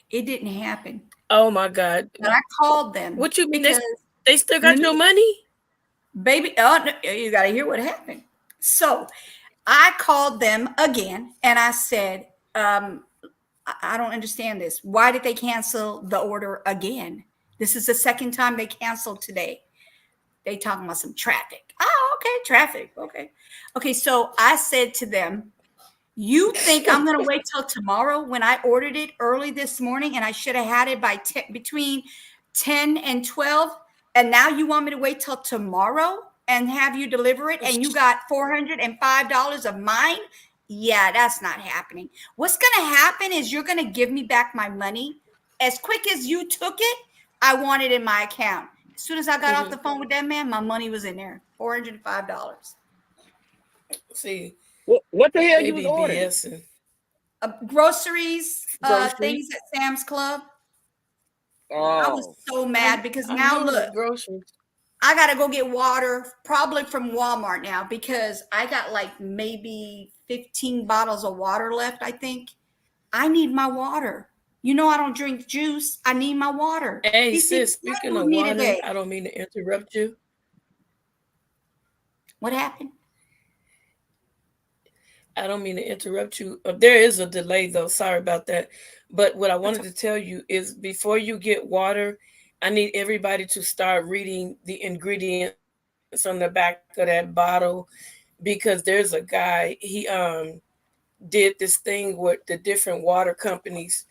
It didn't happen. Oh my God! But I called them. What you mean? They still got your money? baby. Oh, no, you got to hear what happened. So I called them again and I said, I don't understand this. Why did they cancel the order again? This is the second time they canceled today. They talking about some traffic. Oh, okay, traffic. Okay. Okay, so I said to them, you think I'm going to wait till tomorrow when I ordered it early this morning and I should have had it by between 10 and 12? And now you want me to wait till tomorrow and have you deliver it and you got $405 of mine? Yeah, that's not happening. What's going to happen is you're going to give me back my money as quick as you took it. I want it in my account. As soon as I got off the phone with that man, my money was in there, $405. See, what the hell they you was be ordering? BSing. Groceries, Groceries. things at Sam's Club. Oh, I was so mad because now look, groceries. I got to go get water, probably from Walmart now, because I got like maybe 15 bottles of water left, I think. I need my water. You know, I don't drink juice. I need my water. Hey, These sis, people speaking with of me water, today. I don't mean to interrupt you. What happened? I don't mean to interrupt you. There is a delay, though. Sorry about that. But what I wanted to tell you is before you get water, I need everybody to start reading the ingredients on the back of that bottle, because there's a guy, he did this thing with the different water companies,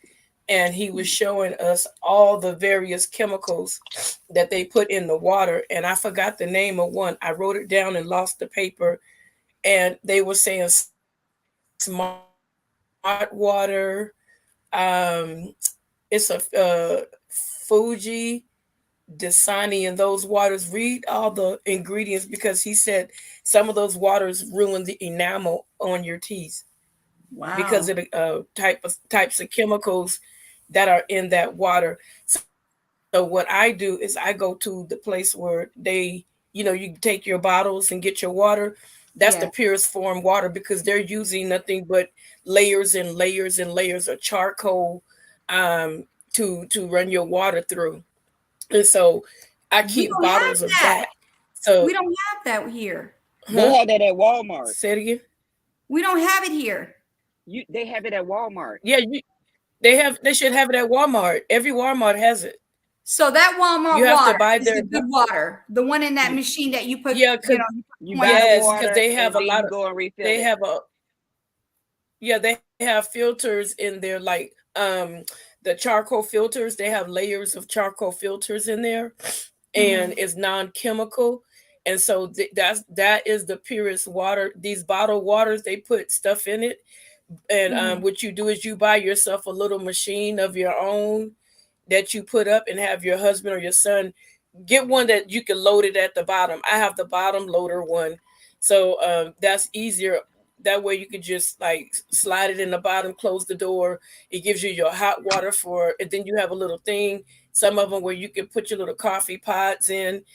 and he was showing us all the various chemicals that they put in the water, and I forgot the name of one. I wrote it down and lost the paper, and they were saying smart water. It's a Fuji, Dasani, and those waters. Read all the ingredients, because he said some of those waters ruin the enamel on your teeth because Wow. of the types of chemicals that are in that water. So what I do is I go to the place where you take your bottles and get your water. That's the Yeah. purest form water, because they're using nothing but layers and layers and layers of charcoal to run your water through. And so I We keep don't have bottles of that. that. So, We don't have that here. they huh? have that at Walmart. Say it again. We don't have it here. They have it at Walmart. Yeah, they should have it at Walmart. Every Walmart has it. So that You Walmart have to water buy is their the good water. The one in that machine that you put, yeah, you cause know, You you put buy the 20. yes, because water they and have a then lot you of go and refill they it. have a yeah, they have filters in there, like the charcoal filters. They have layers of charcoal filters in there, and Mhm. it's non-chemical. And so that is the purest water. These bottled waters, they put stuff in it. And Mhm. what you do is you buy yourself a little machine of your own that you put up, and have your husband or your son get one that you can load it at the bottom. I have the bottom loader one, so that's easier. That way you can just like slide it in the bottom, close the door. It gives you your hot water for, and then you have a little thing. Some of them where you can put your little coffee pods in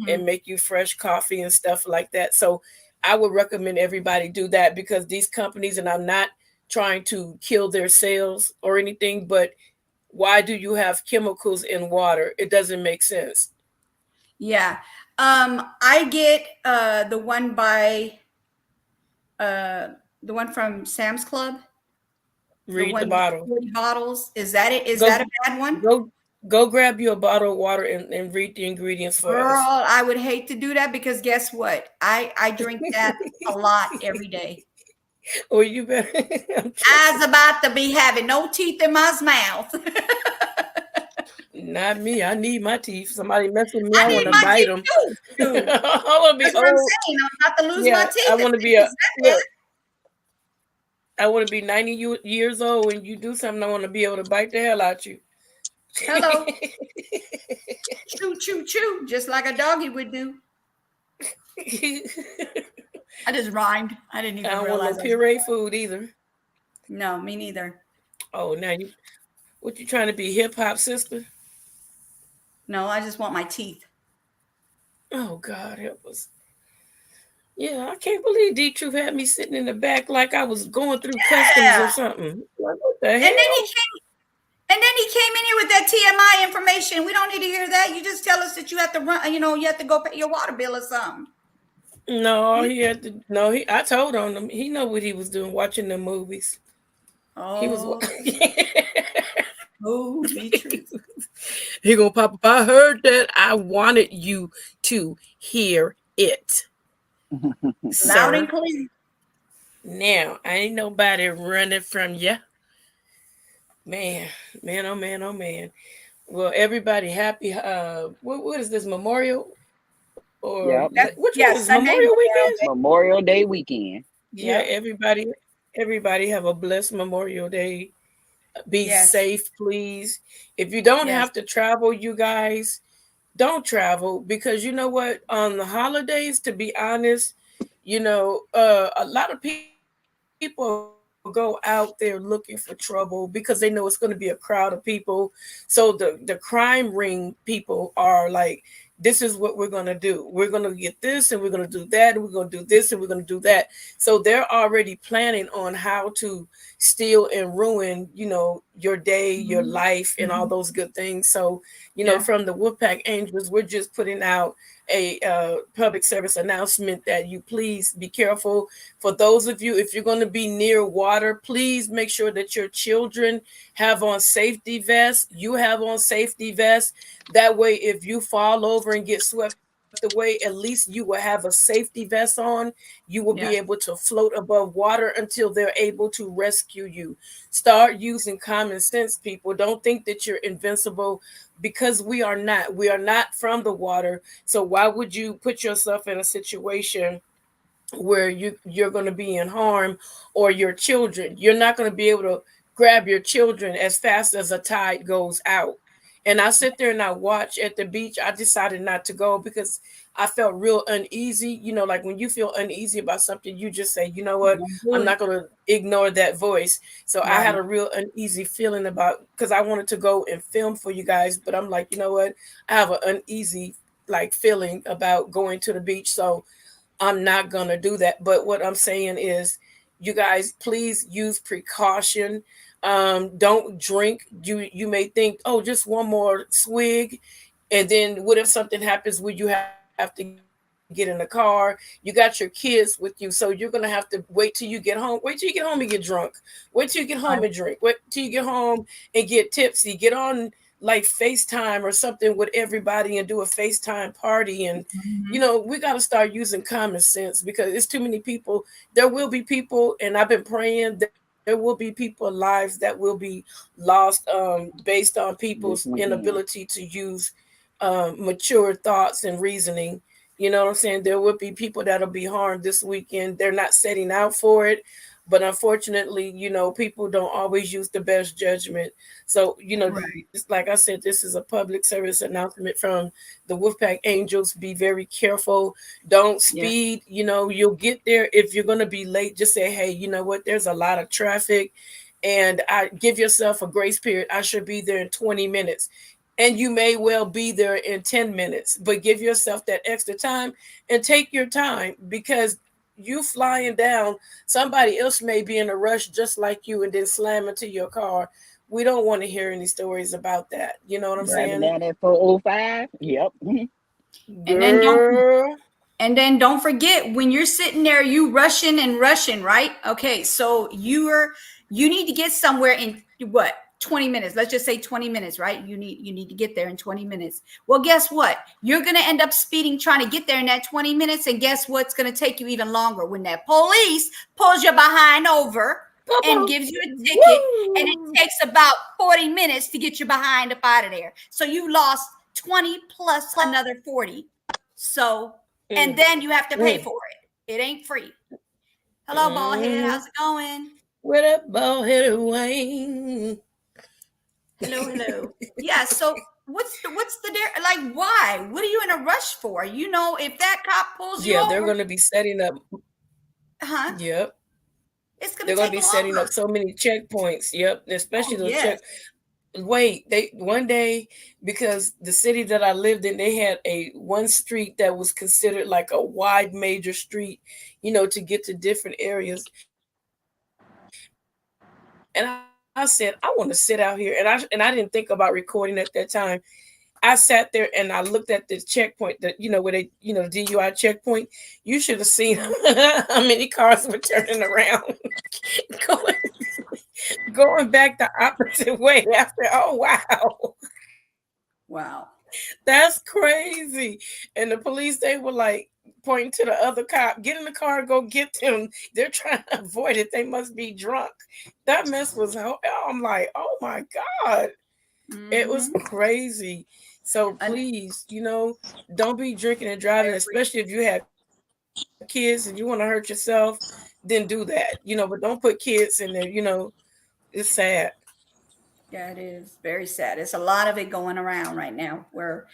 and Mhm. make you fresh coffee and stuff like that. So I would recommend everybody do that, because these companies, and I'm not trying to kill their sales or anything, but why do you have chemicals in water? It doesn't make sense. Yeah. I get uh the one from Sam's Club, the Read the one with the bottle. 40 bottles. Is that it? Is that Go a bad one? go go grab you a bottle of water, and read the ingredients for Girl, us. I would hate to do that because guess what? I drink that a lot every day. Or you better I'm I just- was about to be having no teeth in my mouth. not me. I need my teeth. Somebody mess with me, I I need want to my bite teeth them. too. Dude, I want to be that's what I'm old. saying. I'm about to lose my Yeah, I teeth if want to be it's a that bad. look. I want to be 90 years old. When you do something, I want to be able to bite the hell out you. Hello. Chew, chew, chew, just like a doggy would do. I just rhymed. I didn't I even don't want no realize I was. puree food either. No, me neither. Oh, now what you trying to be, hip hop sister? No, I just want my teeth. Oh God, help us. Yeah, I can't believe D Truth had me sitting in the back like I was going through customs or Yeah. something. Like, what the And then he hell? came. And then he came in here with that TMI information. We don't need to hear that. You just tell us that you have to run, you have to go pay your water bill or something. No, he had to. No, I told on him. He know what he was doing, watching the movies. He was. Oh, movie truth. He gonna pop up. I heard that. I wanted you to hear it, Loud and sir. clear. Now, ain't nobody running from you, man. Man, oh man, oh man. Well, everybody happy. What is this, Memorial or Yep. which one is Sunday Memorial weekend? Memorial Day weekend. Yeah, Yep. everybody have a blessed Memorial Day. Be Yes. safe, please. If you don't Yes. have to travel, you guys, don't travel, because you know what? On the holidays, to be honest, a lot of people go out there looking for trouble because they know it's going to be a crowd of people. So the crime ring people are like, this is what we're going to do. We're going to get this and we're going to do that and we're going to do this and we're going to do that. So they're already planning on how to steal and ruin, your day, your Mhm. life, and all Mhm. those good things. So, Yeah. from the Wolfpack Angels, we're just putting out a public service announcement that you please be careful. For those of you, if you're going to be near water, please make sure that your children have on safety vests. You have on safety vests. That way, if you fall over and get swept away, at least you will have a safety vest on. You will be Yes. able to float above water until they're able to rescue you. Start using common sense, people. Don't think that you're invincible, because we are not. We are not from the water. So why would you put yourself in a situation where you're going to be in harm, or your children? You're not going to be able to grab your children as fast as a tide goes out. And I sit there and I watch at the beach. I decided not to go because I felt real uneasy. Like when you feel uneasy about something, you just say, you know what, Don't do I'm it. not going to ignore that voice. So I had Right. a real uneasy feeling about, because I wanted to go and film for you guys, but I'm like, you know what, I have an uneasy like feeling about going to the beach. So I'm not going to do that. But what I'm saying is, you guys, please use precaution. Don't drink. You may think, oh, just one more swig. And then what if something happens where you have to get in the car? You got your kids with you. So you're going to have to wait till you get home. Wait till you get home and get drunk. Wait till you get home and drink. Wait till you get home and get tipsy. Get on like FaceTime or something with everybody and do a FaceTime party. And Mhm. we got to start using common sense, because it's too many people. There will be people, and I've been praying, there will be people lives that will be lost, based on people's This weekend. inability to use mature thoughts and reasoning. You know what I'm saying? There will be people that'll be harmed this weekend. They're not setting out for it, but unfortunately, people don't always use the best judgment. So, just Right. like I said, this is a public service announcement from the Wolfpack Angels. Be very careful. Don't Yeah. speed. You'll get there. If you're going to be late, just say, hey, you know what? There's a lot of traffic. And I give yourself a grace period. I should be there in 20 minutes. And you may well be there in 10 minutes, but give yourself that extra time and take your time, because you flying down, somebody else may be in a rush just like you and then slam into your car. We don't want to hear any stories about that. You know what I'm Driving saying? down at 405. Yep. And then don't Girl. And then don't forget, when you're sitting there, you rushing and rushing, right? Okay, so you need to get somewhere in what, 20 minutes. Let's just say 20 minutes, right? You need to get there in 20 minutes. Well, guess what? You're gonna end up speeding trying to get there in that 20 minutes, and guess what's gonna take you even longer? When that police pulls your behind over and gives you a ticket, and it Woo. takes about 40 minutes to get your behind up out of there. So you lost 20 plus another 40. So, and Mm, then you have to pay mm, for it. It ain't free. Hello, bald head. mm. How's it going? With a bald headed Wayne. Hello, hello. Yeah. So like? Why? What are you in a rush for? If that cop pulls you Yeah, they're over, going to be setting up. huh? Yep. It's gonna They're going to take be setting up longer. so many checkpoints. Yep. Oh Especially those yes. check. Wait, they one day, because the city that I lived in, they had a one street that was considered like a wide major street, to get to different areas. And I was like, man, said, I want to sit out here, and I didn't think about recording at that time. I sat there and I looked at the checkpoint, that where they, DUI checkpoint. You should have seen how many cars were turning around, going back the opposite way after. Oh Wow. That's crazy. And the police, they were like pointing to the other cop, get in the car, go get them. They're trying to avoid it. They must be drunk. That mess was, I'm like, oh my God. It was crazy. So please, don't be drinking and driving, especially if you have kids and you want to hurt yourself, then do that. But don't put kids in there, it's sad. Yeah, it is very sad. It's a lot of it going around right now where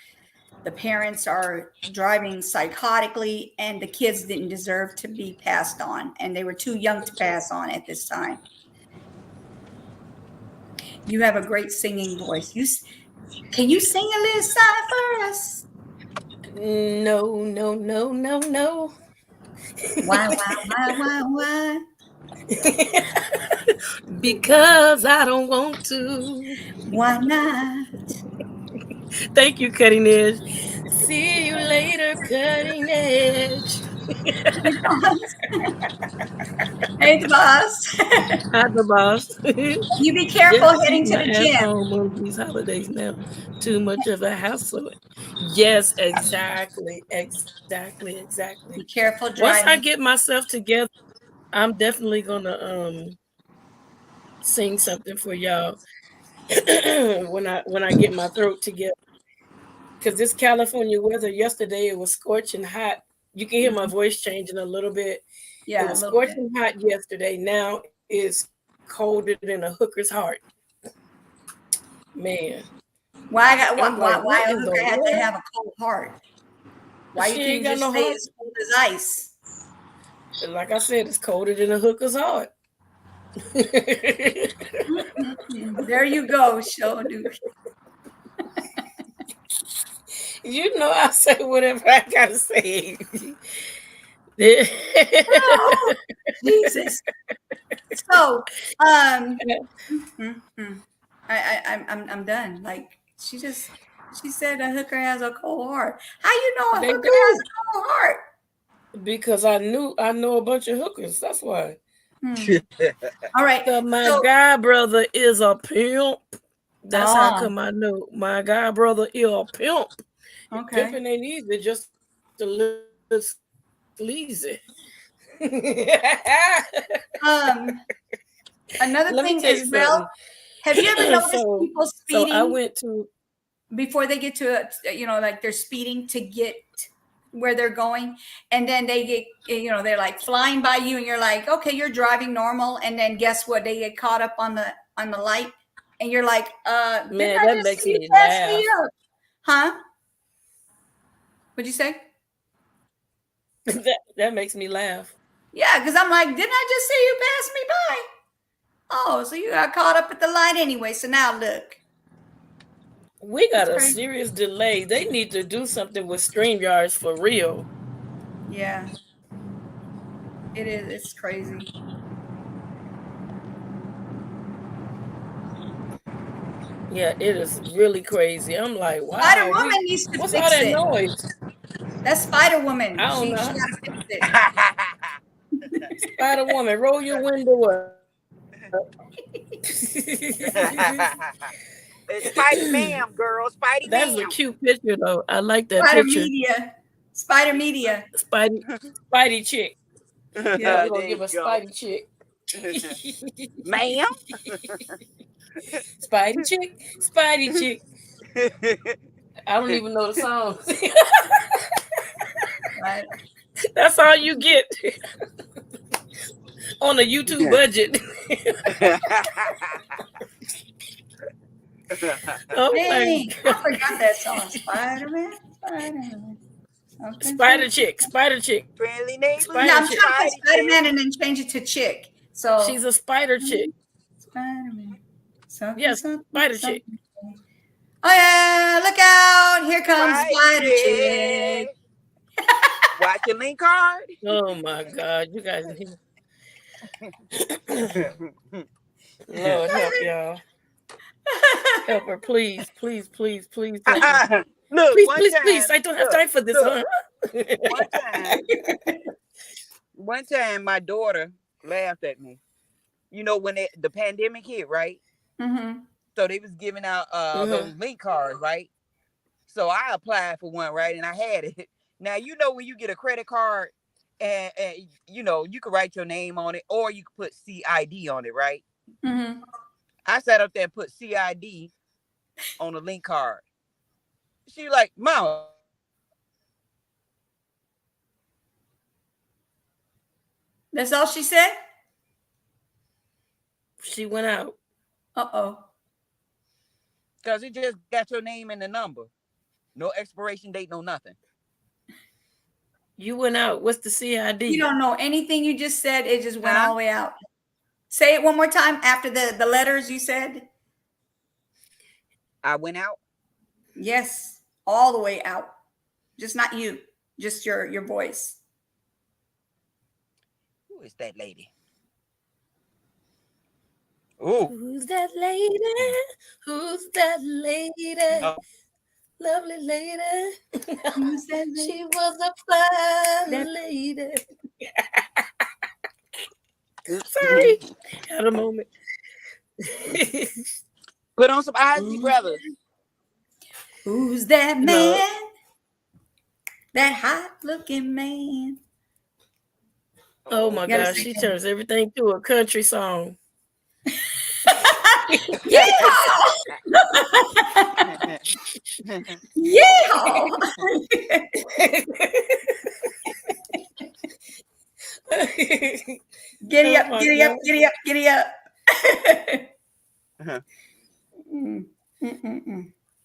the parents are driving psychotically and the kids didn't deserve to be passed on, and they were too young to pass on at this time. You have a great singing voice. Can you sing a little song for us? No. Why? Because I don't want to. Why not? Thank you, Cutting Edge. See you later, Cutting Edge. Hey, the boss. Hi, the boss. You be careful heading to the gym. Home on these holidays now. Too much of a hassle. Yes, exactly. Be careful driving. Once I get myself together, I'm definitely gonna sing something for y'all when I get my throat together. Because this California weather, yesterday it was scorching hot. You can hear my voice changing a little bit. Yeah, it was scorching hot yesterday. Now it's colder than a hooker's heart. Man. Why a hooker had to have a cold heart? Why you can't just stay as cold as ice? Like I said, it's colder than a hooker's heart. There you go, show dude. I say whatever I gotta say. Oh, Jesus. So, I'm done. Like she said a hooker has a cold heart. How you know a hooker has a cold heart? Because I know a bunch of hookers. That's why. All right. My guy brother is a pimp. That's how come I know my guy brother is a pimp. Okay. Pimping ain't easy, just a little sleazy. Another thing as well. Have you ever noticed people speeding? So I went to before they get to like they're speeding to get where they're going, and then they get they're like flying by you, and you're like, okay, you're driving normal, and then guess what? They get caught up on the light, and you're like, man, that makes me laugh. Huh? What'd you say? that makes me laugh. Yeah, because I'm like, didn't I just see you pass me by? Oh, so you got caught up at the light anyway. So now look. We got a serious delay. They need to do something with StreamYards for real. Yeah. It is. It's crazy. Yeah, it is really crazy. I'm like, wow. Spider Woman needs to what's fix all that it. Noise? That's Spider Woman. I don't know. She gotta fix it. Spider Woman, roll your window up. It's Spidey Ma'am, girl. Spidey That's Ma'am. a cute picture, though. I like that Spider picture. Spider Media. Spidey chick. Yeah, we're gonna give a Spidey chick. Ma'am. Spidey chick. I don't even know the song. Right. That's all you get on a YouTube budget. Dang, I forgot that song. Spider-Man. Okay. Spider chick. Friendly neighbor. I'm trying to put Spider-Man and then change it to chick. So she's a spider chick. Spider-Man. Yes, spider chick. Oh yeah, look out! Here comes Spider chick. Watch your link card. Oh my God, you guys. Lord help y'all. Help her, please, please, please, please help her. Look, Please, one please, time, please. I don't have time for this. look, one time, my daughter laughed at me. You know, when the pandemic hit, right? Mm-hmm. So they was giving out those link cards, right? So I applied for one, right? And I had it. Now, you know, when you get a credit card and you know, you can write your name on it or you can put CID on it, right? Mm-hmm. I sat up there and put CID on the link card. She like, Mom. That's all she said? She went out. Uh-oh. Because it just got your name and the number. No expiration date, no nothing. You went out. What's the CID? You don't know anything you just said. It just went Huh? all the way out. Say it one more time after the letters you said. I went out. Yes, all the way out. Just not you, just your voice. Who is that lady? Oh, Who's that lady? Who's that lady? no. Lovely lady. Who's that lady? She was a fine lady. Sorry. Had a moment. Put on some Ozzy Brothers. Who's that man? No. That hot looking man. Oh my gotta gosh, say she that. turns everything to a country song. Yeah. Yeah. Giddy up, giddy up, giddy up, giddy up.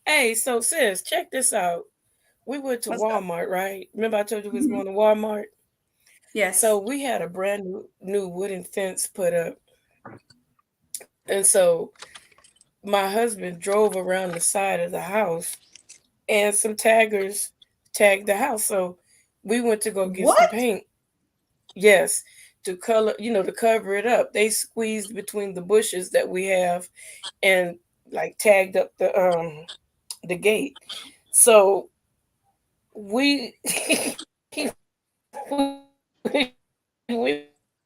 Hey, so sis, check this out. We went to Walmart, right? Remember I told you we was going to Walmart? Yes. So we had a brand new wooden fence put up. And so my husband drove around the side of the house and some taggers tagged the house. So we went to go get some paint. Yes, to color, to cover it up. They squeezed between the bushes that we have and like tagged up the gate. So we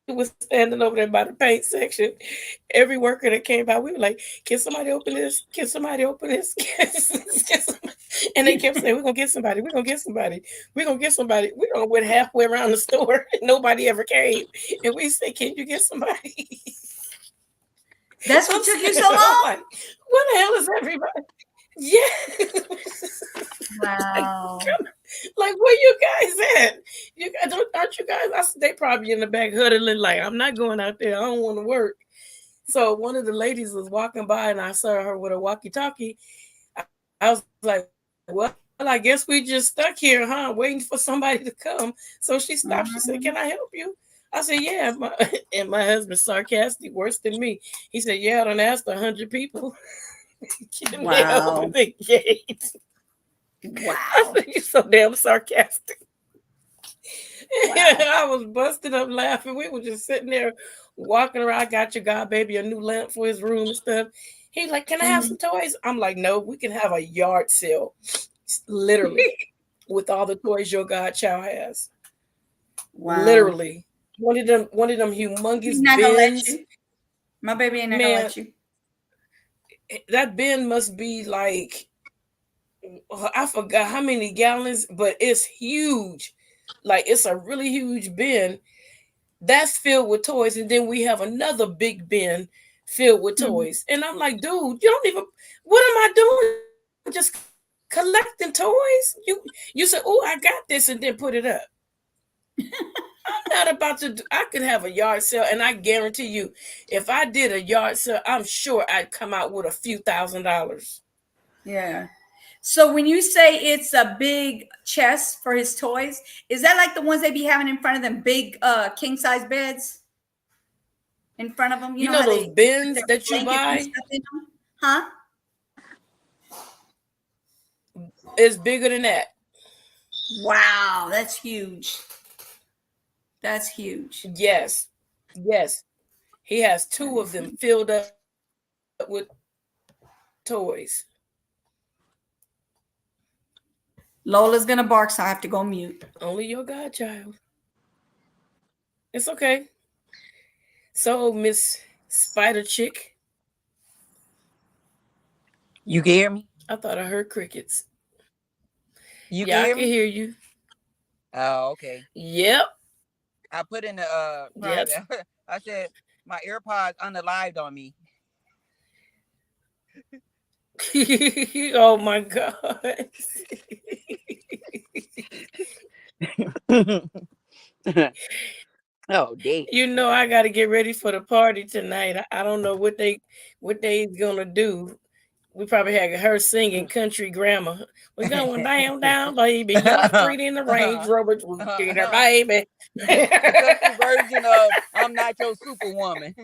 was standing over there by the paint section. Every worker that came by, we were like, can somebody open this? Can somebody open this? And they kept saying, we're going to get somebody. We're going to get somebody. We're going to get somebody. We don't went halfway around the store. Nobody ever came. And we said, can you get somebody? That's what took you so long? Like, what the hell is everybody? Yeah. Wow. Like, where you guys at? You guys aren't you guys? They probably in the back huddling like, I'm not going out there. I don't want to work. So one of the ladies was walking by and I saw her with a walkie-talkie. I was like, well, I guess we just stuck here, huh? Waiting for somebody to come. So she stopped. She said, can I help you? I said, yeah. And my husband's sarcastic, worse than me. He said, yeah, I done asked 100 people. Can they open the gate? Wow. I said, you're so damn sarcastic. Wow. I was busting up laughing. We were just sitting there walking around. I got your god baby a new lamp for his room and stuff. He's like, can I have some toys? I'm like, no, we can have a yard sale. Literally. With all the toys your godchild has. Wow. Literally. One of them humongous He's not gonna let you. My baby ain't gonna let you. That bin must be like, I forgot how many gallons, but it's huge. Like, it's a really huge bin that's filled with toys. And then we have another big bin filled with toys. And I'm like, dude, you don't even, what am I doing? Just collecting toys? You said, oh, I got this, and then put it up. I'm not about to I could have a yard sale, and I guarantee you, if I did a yard sale, I'm sure I'd come out with a few $1,000s. Yeah. So when you say it's a big chest for his toys, is that like the ones they be having in front of them big king size beds? In front of them, you know those bins that you buy? Huh? It's bigger than that. Wow, that's huge. That's huge. Yes. He has 2 of them filled up with toys. Lola's gonna bark, so I have to go mute. Only your godchild. It's okay. So, Miss Spider Chick. You can hear me? I thought I heard crickets. You Yeah, I can can hear me? hear you. Oh, okay. Yep. I put in the private. Yes. I said my AirPods unalived on me. Oh my God. Oh, damn. You know I got to get ready for the party tonight. I don't know what they's gonna do. We probably had her singing country grammar. We're going down, baby. Yellow Street in the Range Rover, baby. The country version of "I'm Not Your Superwoman."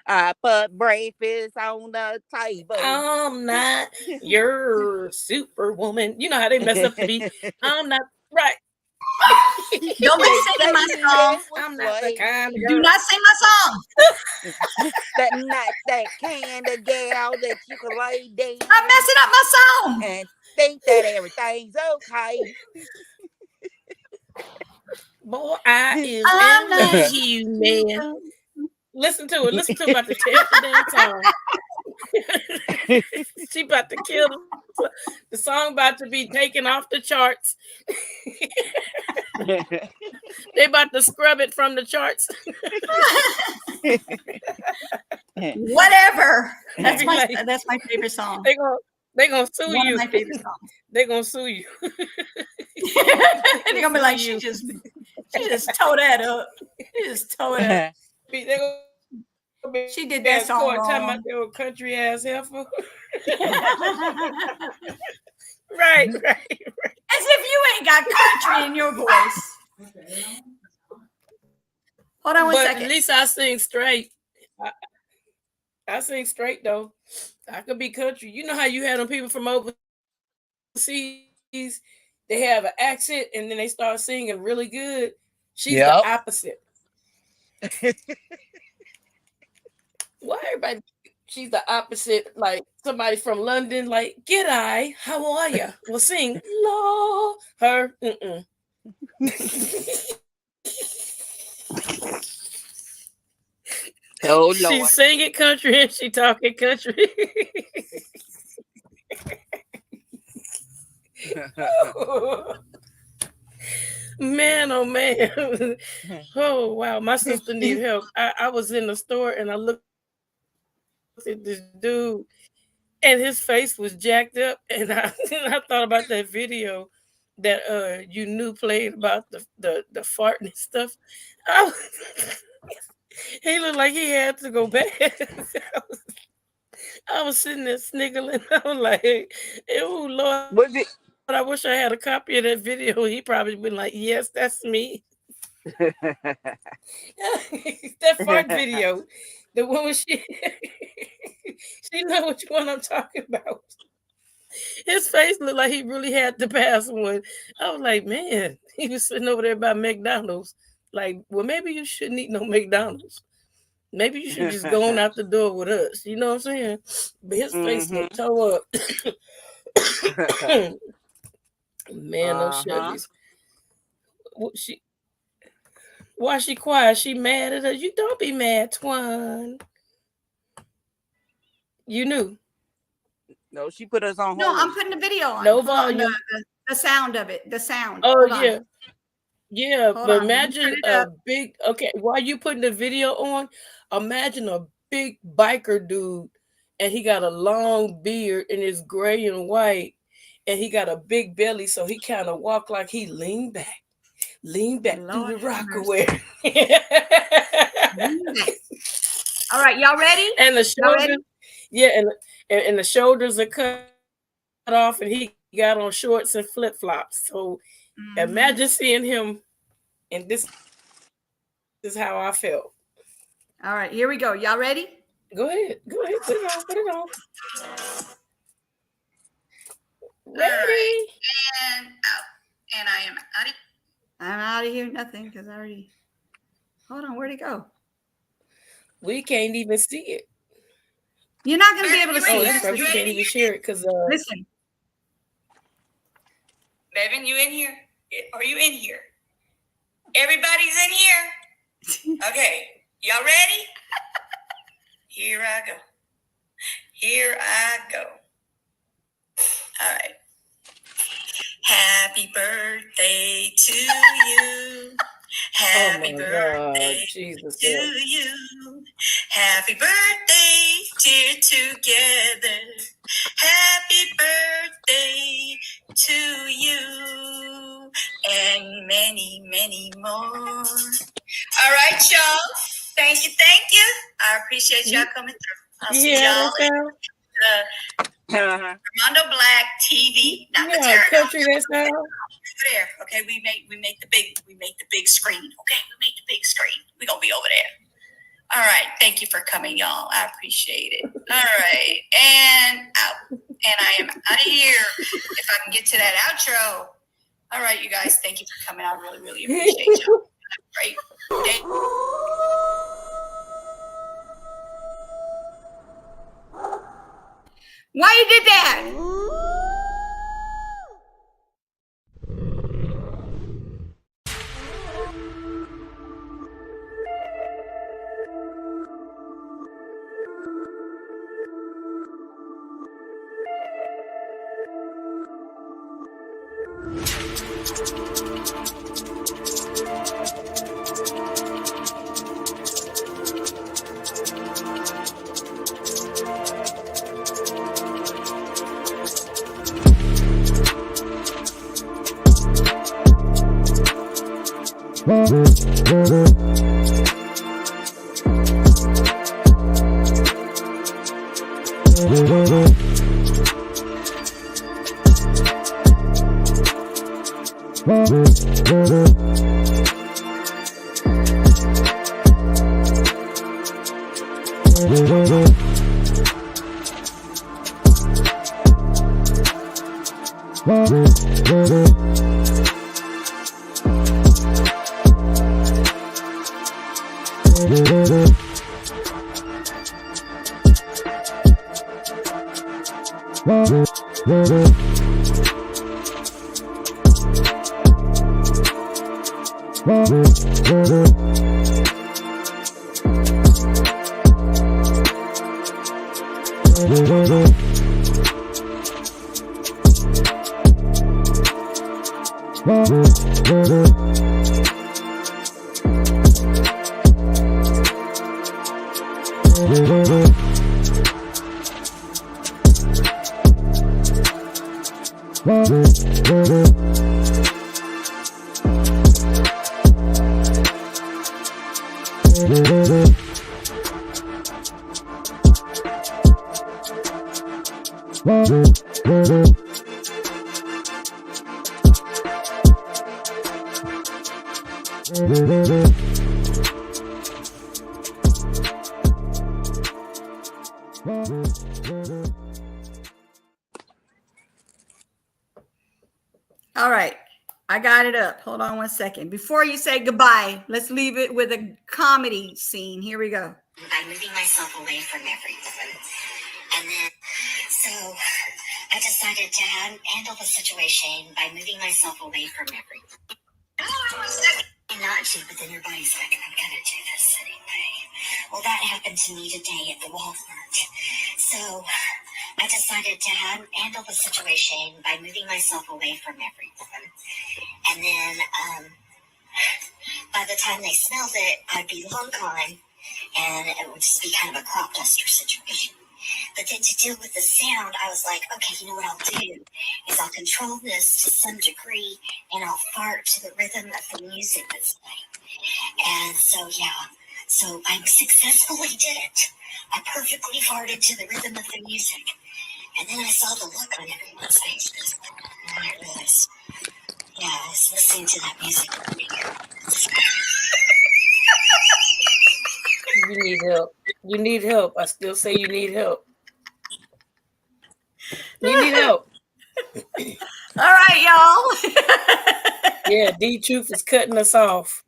I put breakfast on the table. I'm not your superwoman. You know how they mess up the beat. I'm not right. Don't be singing my song. I'm not the kind of girl. Do not sing my song. That not that kind of gal that you can lay down. I'm messing up my song. And think that everything's okay. Boy, I is I'm not into you, man. Listen to it. Listen to it about to tear the damn song. She about to kill the song about to be taken off the charts. They about to scrub it from the charts. Whatever. That's my favorite song. They gonna sue One you. of my favorite songs. They gonna sue you. They're gonna be like, she just tore that up. She just tore it up. She did that song wrong. Talking about their country ass heifer. Right. As if you ain't got country in your voice. Hold on one second. At least I sing straight. I sing straight though. I could be country. You know how you had them people from overseas? They have an accent and then they start singing really good. She's the opposite. Why everybody? She's the opposite. Like somebody from London. Like, g'day, how are you? Well, sing, Lord, her. Oh, Lord. She's singing country and she talking country. Man, oh man. Oh wow, my sister need help. I was in the store and I looked at this dude and his face was jacked up, and I thought about that video that you knew played about the farting and stuff. He looked like he had to go back. I was sitting there sniggling. I was like, "Oh Lord, was it? I wish I had a copy of that video." He probably been like, "Yes, that's me." That fart video, the one where she know which one I'm talking about. His face looked like he really had to pass one. I was like, man, he was sitting over there by McDonald's. Like, well, maybe you shouldn't eat no McDonald's. Maybe you should just go on out the door with us. You know what I'm saying? But his face looked toe up. Man, no shuggies. Why she quiet? She mad at us? You don't be mad, Twan. You knew. No, she put us on hold. No, I'm putting the video on. No volume. The sound of it. The sound. Oh, yeah. Yeah, Hold but on. imagine a big, okay, while you putting the video on, imagine a big biker dude and he got a long beard and it's gray and white and he got a big belly, so he kind of walk like he leaned back through the Rockaway. All right, y'all ready? And the shoulders, yeah, and the shoulders are cut off and he got on shorts and flip-flops. So imagine seeing him, and this is how I felt. All right, here we go. Y'all ready? Go ahead. Put it on. Ready? Right. And out. And I am out of I'm out of here. Nothing, because I already. Hold on, where'd it go? We can't even see it. You're not going to be able to see Oh, it. that's right. You can't even share it because Listen. Bevan, you in here? Are you in here? Everybody's in here? Okay. Y'all ready? Here I go. Here I go. All right. Happy birthday to you. Happy birthday Jesus to you. Happy birthday, dear together. Happy birthday to you. And many, many more. All right, y'all. Thank you. I appreciate y'all coming through. I'll see y'all at Armando Black TV. Not the country that sound. there. Okay, we make the big screen. Okay, we make the big screen. We're gonna be over there. All right. Thank you for coming, y'all. I appreciate it. All right. And out. And I am out of here. If I can get to that outro. All right, you guys. Thank you for coming. I really, really appreciate y'all. Great day. Why you did that? All right. I got it up. Hold on one second. Before you say goodbye, let's leave it with a comedy scene. Here we go. By moving myself away from everyone. And then, so I decided to handle the situation by moving myself away from everyone. Not to, but then your body's like, I'm gonna do this anyway. Well, that happened to me today at the Walmart. So I decided to handle the situation by moving myself away from everyone. And then by the time they smelled it, I'd be long gone, and it would just be kind of a crop duster situation. But then to deal with the sound, I was like, okay, you know what I'll do is I'll control this to some degree, and I'll fart to the rhythm of the music that's playing. And so, yeah, so I successfully did it. I perfectly farted to the rhythm of the music. And then I saw the look on everyone's faces. And I realized, yeah, I was listening to that music. You need help. You need help. I still say you need help. You need help. All right, y'all. Yeah, D-Truth is cutting us off.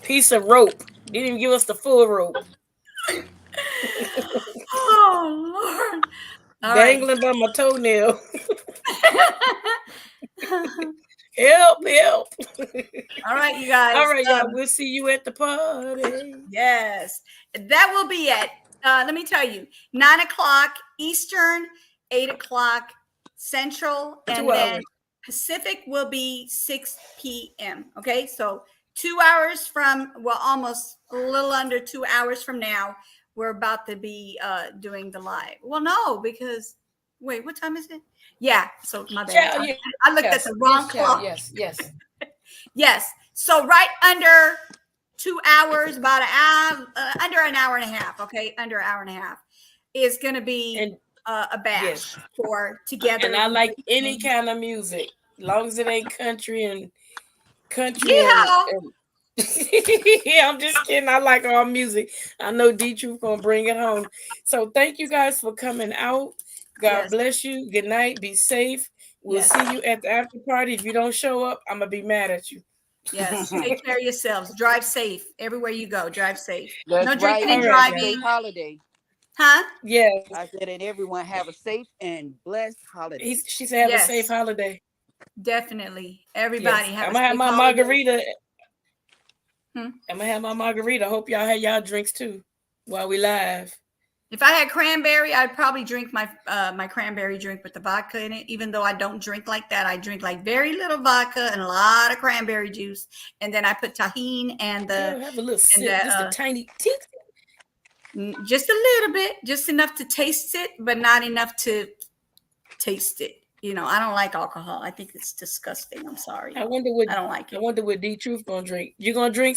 Piece of rope. Didn't even give us the full rope. Oh, Lord. All right. Dangling by my toenail. Help. All right, you guys. All right, y'all. We'll see you at the party. Yes. That will be at, let me tell you, 9 o'clock Eastern, 8 o'clock Central, and 2 then hours. Pacific will be 6 p.m. Okay. So 2 hours from, well, almost a little under 2 hours from now, we're about to be doing the live. Well, no, because wait, what time is it? Yeah. So my bad. Child, I looked at the wrong clock. Yes. Yes. So right under 2 hours, about an hour, under an hour and a half. Okay. Under an hour and a half is going to be a bash for together. And I like any kind of music, long as it ain't country and yeah, I'm just kidding. I like all music. I know D-Truth gonna bring it home. So thank you guys for coming out. God bless you. Good night. Be safe. We'll see you at the after party. If you don't show up, I'm gonna be mad at you. Yes. Take care of yourselves. Drive safe everywhere you go. Drive safe. That's no drinking right. and driving. Safe holiday. Huh? Yes. I said, and everyone have a safe and blessed holiday. She said, have a safe holiday. Definitely. Everybody have I'm gonna have my holiday. margarita. I'm gonna have my margarita. Hope y'all had y'all drinks too while we live. If I had cranberry, I'd probably drink my my cranberry drink with the vodka in it. Even though I don't drink like that, I drink like very little vodka and a lot of cranberry juice, and then I put tahini and the have a little sip, just a tiny just a little bit, just enough to taste it, but not enough to taste it. You know, I don't like alcohol. I think it's disgusting. I'm sorry. I wonder what I don't like it. I wonder what D-Truth gonna drink. You gonna drink